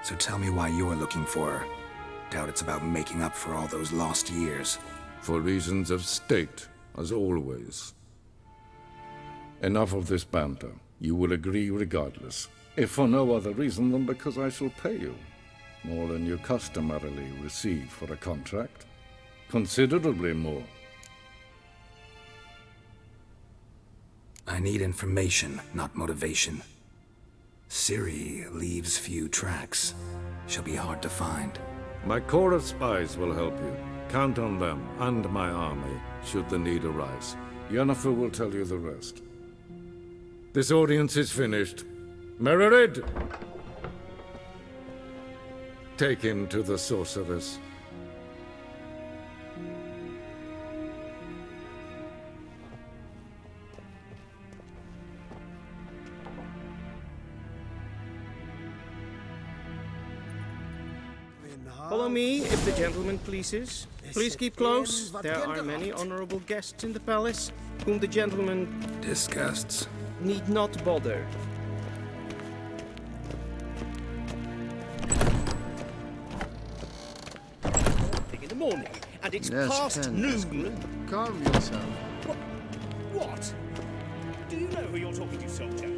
So tell me why you're looking for her. Doubt it's about making up for all those lost years. For reasons of state, as always. Enough of this banter. You will agree regardless. If for no other reason than because I shall pay you. More than you customarily receive for a contract. Considerably more. I need information, not motivation. Ciri leaves few tracks. She'll be hard to find. My corps of spies will help you. Count on them, and my army, should the need arise. Yennefer will tell you the rest. This audience is finished. Mererid! Take him to the sorceress. Follow me, if the gentleman pleases. Please keep close. There are many honorable guests in the palace, whom the gentleman disgusts. Need not bother. In the morning, and it's past noon. Calm yourself. What? Do you know who you're talking to, soldier?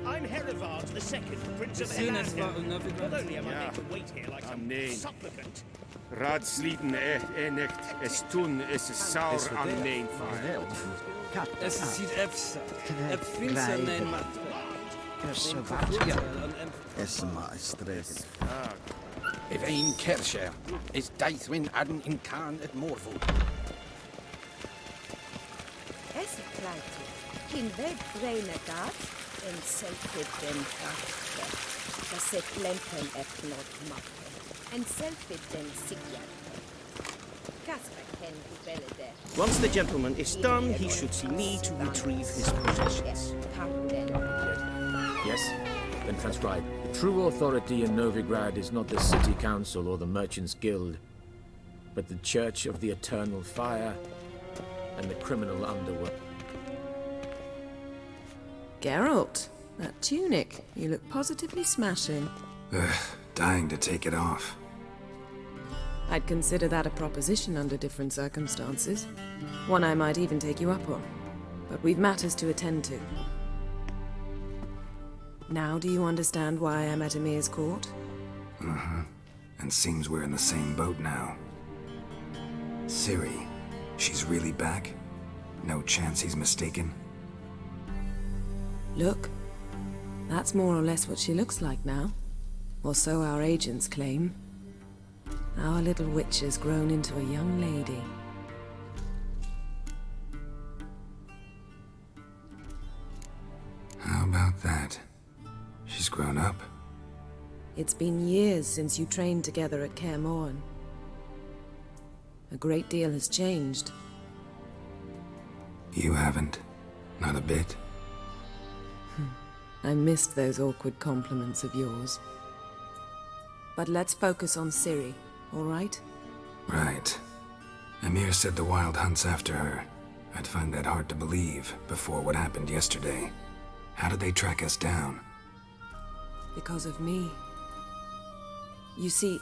I'm Herivard II, Prince of Elandil. Not only am I made to wait here like some supplicant. Raadsleden echt es toen is saur aan mijn fire. Es sieht finster nein mat. If een kersje is Deithwin Adden in Khan het Moorvoet. Es kleidje. Kin weg breine dat en selfie den kaste. Dat se klempen et blod maken. En selfie den sigja. Kasper ken belle there. Once the gentleman is done, he should see me to retrieve his possessions. Yes? Then transcribe. The true authority in Novigrad is not the city council or the merchants' guild, but the Church of the Eternal Fire and the criminal underworld. Geralt, that tunic. You look positively smashing. Ugh, dying to take it off. I'd consider that a proposition under different circumstances. One I might even take you up on. But we've matters to attend to. Now do you understand why I'm at Emir's court? Uh-huh. And seems we're in the same boat now. Ciri, she's really back? No chance he's mistaken? Look, that's more or less what she looks like now. Or so our agents claim. Our little witch has grown into a young lady. How about that? She's grown up? It's been years since you trained together at Kaer Morhen. A great deal has changed. You haven't. Not a bit. I missed those awkward compliments of yours. But let's focus on Ciri, all right? Right. Emir said the Wild hunt's after her. I'd find that hard to believe before what happened yesterday. How did they track us down? Because of me. You see,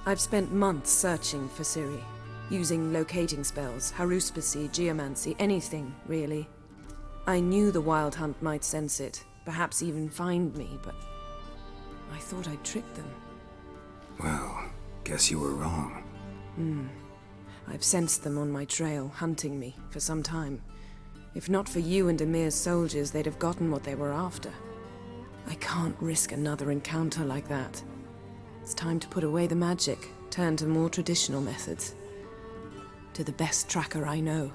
I've spent months searching for Ciri, using locating spells, haruspicy, geomancy, anything, really. I knew the Wild Hunt might sense it, perhaps even find me, but I thought I'd tricked them. Well, guess you were wrong. I've sensed them on my trail, hunting me, for some time. If not for you and Emir's soldiers, they'd have gotten what they were after. I can't risk another encounter like that. It's time to put away the magic, turn to more traditional methods. to the best tracker I know.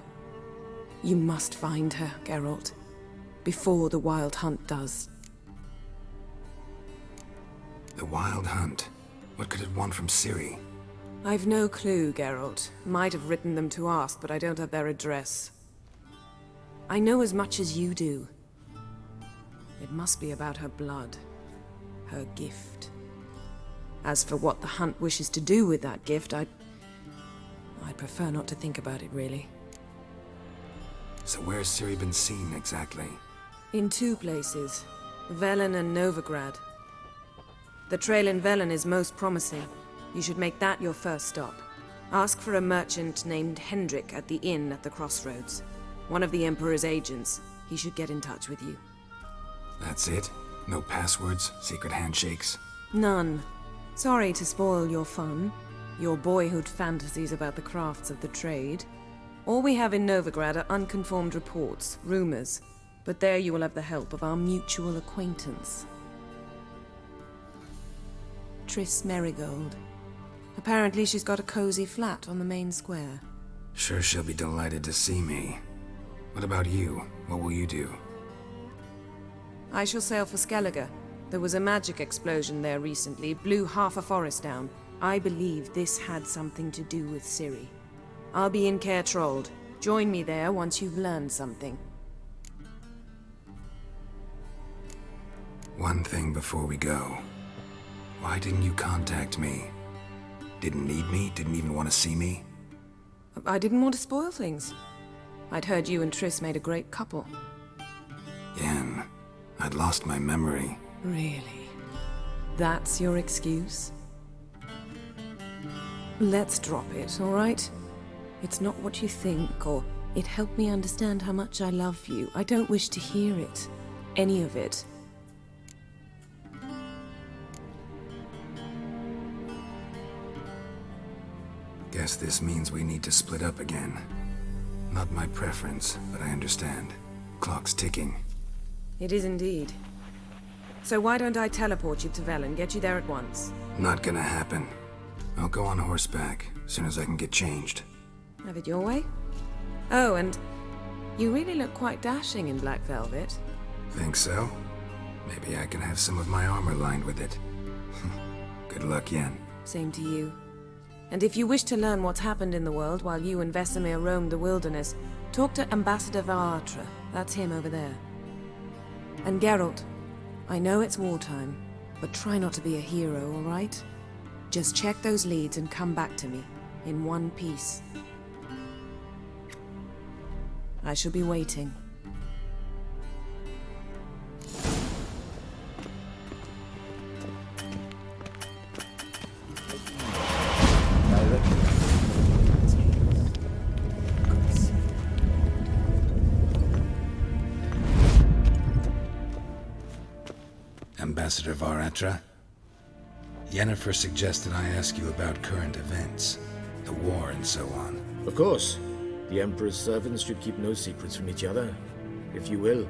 You must find her, Geralt, before the Wild Hunt does. The Wild Hunt? What could it want from Ciri? I've no clue, Geralt. Might have written them to ask, but I don't have their address. I know as much as you do. It must be about her blood. Her gift. As for what the Hunt wishes to do with that gift, I'd prefer not to think about it, really. So where's Ciri been seen, exactly? In two places. Velen and Novigrad. The trail in Velen is most promising. You should make that your first stop. Ask for a merchant named Hendrik at the inn at the crossroads. One of the Emperor's agents. He should get in touch with you. That's it? No passwords? Secret handshakes? None. Sorry to spoil your fun. Your boyhood fantasies about the crafts of the trade. All we have in Novigrad are unconfirmed reports, rumors. But there you will have the help of our mutual acquaintance. Triss Merigold. Apparently she's got a cozy flat on the main square. Sure she'll be delighted to see me. What about you? What will you do? I shall sail for Skellige. There was a magic explosion there recently, blew half a forest down. I believe this had something to do with Ciri. I'll be in Caer Trolde. Join me there once you've learned something. One thing before we go. Why didn't you contact me? Didn't need me? Didn't even want to see me? I didn't want to spoil things. I'd heard you and Triss made a great couple. Yen, I'd lost my memory. Really? That's your excuse? Let's drop it, all right? It's not what you think, or it helped me understand how much I love you. I don't wish to hear it. Any of it. Guess this means we need to split up again. Not my preference, but I understand. Clock's ticking. It is indeed. So why don't I teleport you to Velen, get you there at once? Not gonna happen. I'll go on horseback, as soon as I can get changed. Have it your way? Oh, and you really look quite dashing in black velvet. Think so? Maybe I can have some of my armor lined with it. Good luck, Yen. Same to you. And if you wish to learn what's happened in the world while you and Vesemir roamed the wilderness, talk to Ambassador Varatra. That's him over there. And Geralt, I know it's wartime, but try not to be a hero, all right? Just check those leads and come back to me, in one piece. I shall be waiting. Ambassador Varatra? Yennefer suggested I ask you about current events, the war and so on. Of course. The Emperor's servants should keep no secrets from each other. If you will,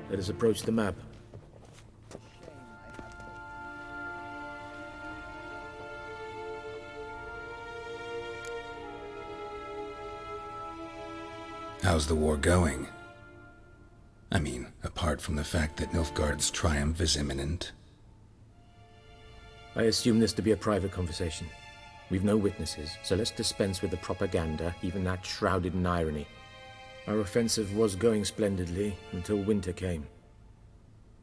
let us approach the map. How's the war going? I mean, apart from the fact that Nilfgaard's triumph is imminent. I assume this to be a private conversation. We've no witnesses, so let's dispense with the propaganda, even that shrouded in irony. Our offensive was going splendidly until winter came.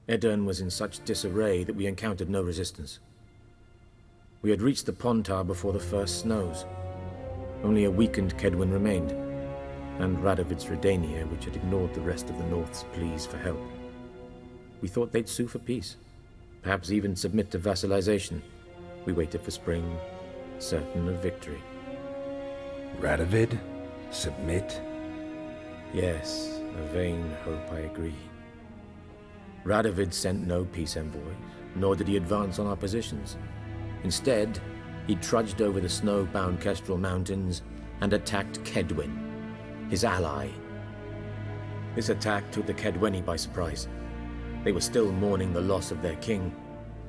Edirn was in such disarray that we encountered no resistance. We had reached the Pontar before the first snows. Only a weakened Kedwin remained, and Radovid's Redania, which had ignored the rest of the North's pleas for help. We thought they'd sue for peace, perhaps even submit to vassalization. We waited for spring, certain of victory. Radovid? Submit? Yes, a vain hope, I agree. Radovid sent no peace envoys, nor did he advance on our positions. Instead, he trudged over the snow-bound Kestrel Mountains and attacked Kedwin, his ally. This attack took the Kedweni by surprise. They were still mourning the loss of their king.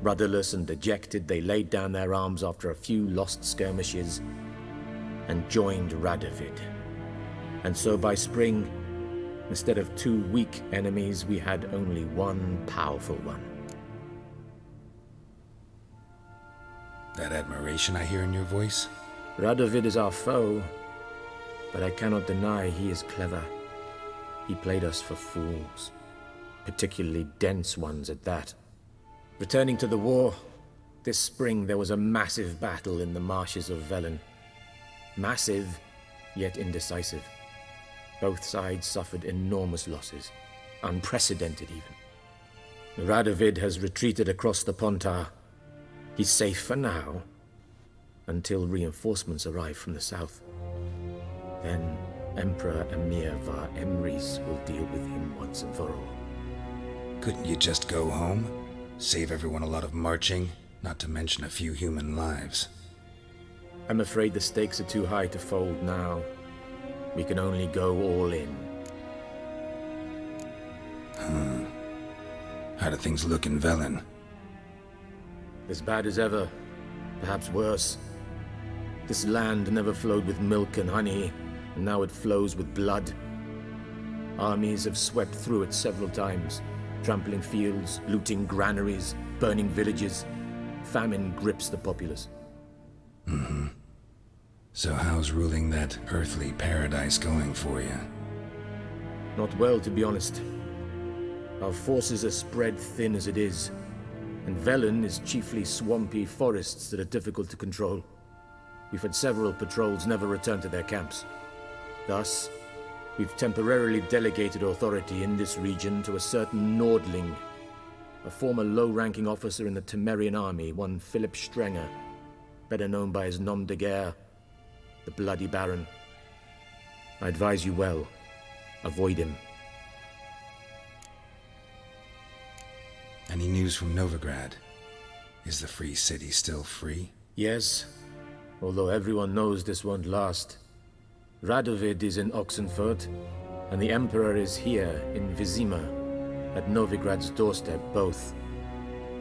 Rudderless and dejected, they laid down their arms after a few lost skirmishes. and joined Radovid. And so by spring, instead of 2 weak enemies, we had only one powerful one. That admiration I hear in your voice? Radovid is our foe, but I cannot deny he is clever. He played us for fools, particularly dense ones at that. Returning to the war, this spring there was a massive battle in the marshes of Velen. Massive, yet indecisive. Both sides suffered enormous losses, unprecedented even. Radovid has retreated across the Pontar. He's safe for now, until reinforcements arrive from the south. Then Emperor Emir var Emrys will deal with him once and for all. Couldn't you just go home? Save everyone a lot of marching, not to mention a few human lives. I'm afraid the stakes are too high to fold now. We can only go all in. How do things look in Velen? As bad as ever, perhaps worse. This land never flowed with milk and honey, and now it flows with blood. Armies have swept through it several times, trampling fields, looting granaries, burning villages. Famine grips the populace. So how's ruling that earthly paradise going for you? Not well, to be honest. Our forces are spread thin as it is, and Velen is chiefly swampy forests that are difficult to control. We've had several patrols never return to their camps. Thus, we've temporarily delegated authority in this region to a certain Nordling, a former low-ranking officer in the Temerian army, one Philip Strenger, better known by his nom de guerre, the Bloody Baron. I advise you well. Avoid him. Any news from Novigrad? Is the free city still free? Yes, although everyone knows this won't last. Radovid is in Oxenfurt, and the Emperor is here in Vizima, at Novigrad's doorstep, both.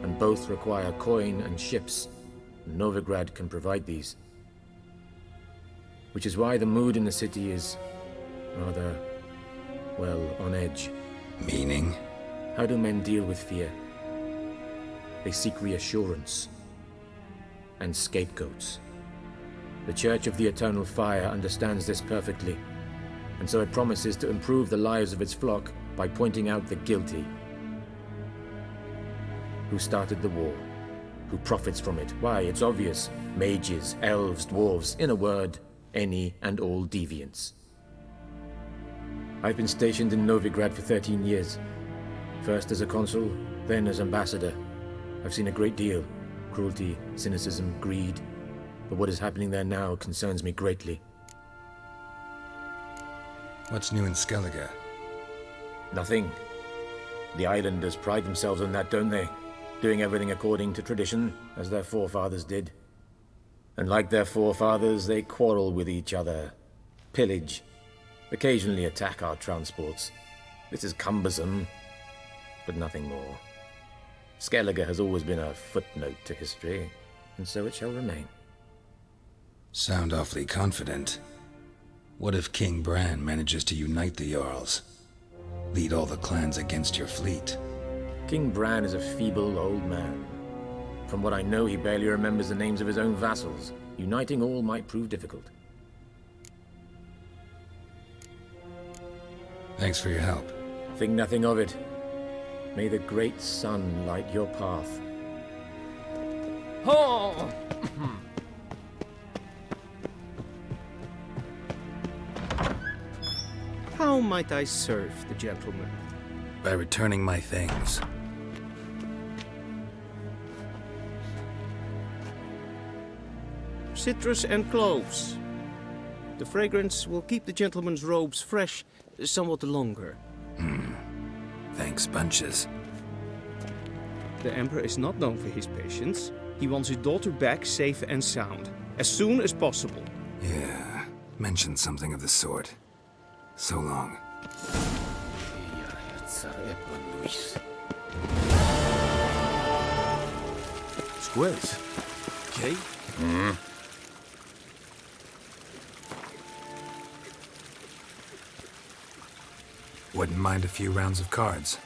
And both require coin and ships. Novigrad can provide these. Which is why the mood in the city is rather, well, on edge. Meaning? How do men deal with fear? They seek reassurance and scapegoats. The Church of the Eternal Fire understands this perfectly, and so it promises to improve the lives of its flock by pointing out the guilty. Who started the war? Who profits from it? Why, it's obvious. Mages, elves, dwarves, in a word, any and all deviants. I've been stationed in Novigrad for 13 years. First as a consul, then as ambassador. I've seen a great deal. Cruelty, cynicism, greed. But what is happening there now concerns me greatly. What's new in Skellige? Nothing. The islanders pride themselves on that, don't they? Doing everything according to tradition, as their forefathers did. And like their forefathers, they quarrel with each other, pillage, occasionally attack our transports. This is cumbersome, but nothing more. Skellige has always been a footnote to history, and so it shall remain. Sound awfully confident. What if King Bran manages to unite the Jarls? Lead all the clans against your fleet? King Bran is a feeble old man. From what I know, he barely remembers the names of his own vassals. Uniting all might prove difficult. Thanks for your help. Think nothing of it. May the great sun light your path. Oh! How might I serve the gentleman? By returning my things. Citrus and cloves. The fragrance will keep the gentleman's robes fresh somewhat longer. Thanks, bunches. The Emperor is not known for his patience. He wants his daughter back safe and sound, as soon as possible. Yeah, mentioned something of the sort. So long. Squiz. Okay. Wouldn't mind a few rounds of cards.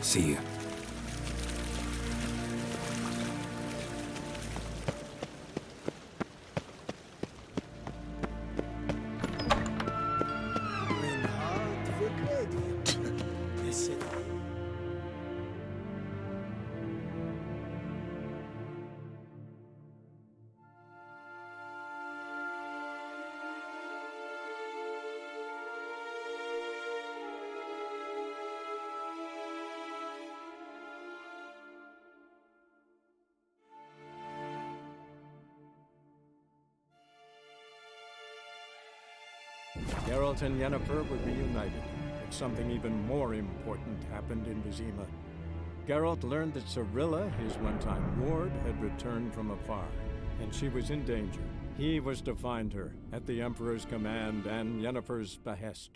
See you. Geralt and Yennefer were reunited, but something even more important happened in Vizima. Geralt learned that Cirilla, his one-time ward, had returned from afar, and she was in danger. He was to find her, at the Emperor's command and Yennefer's behest.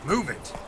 Move it!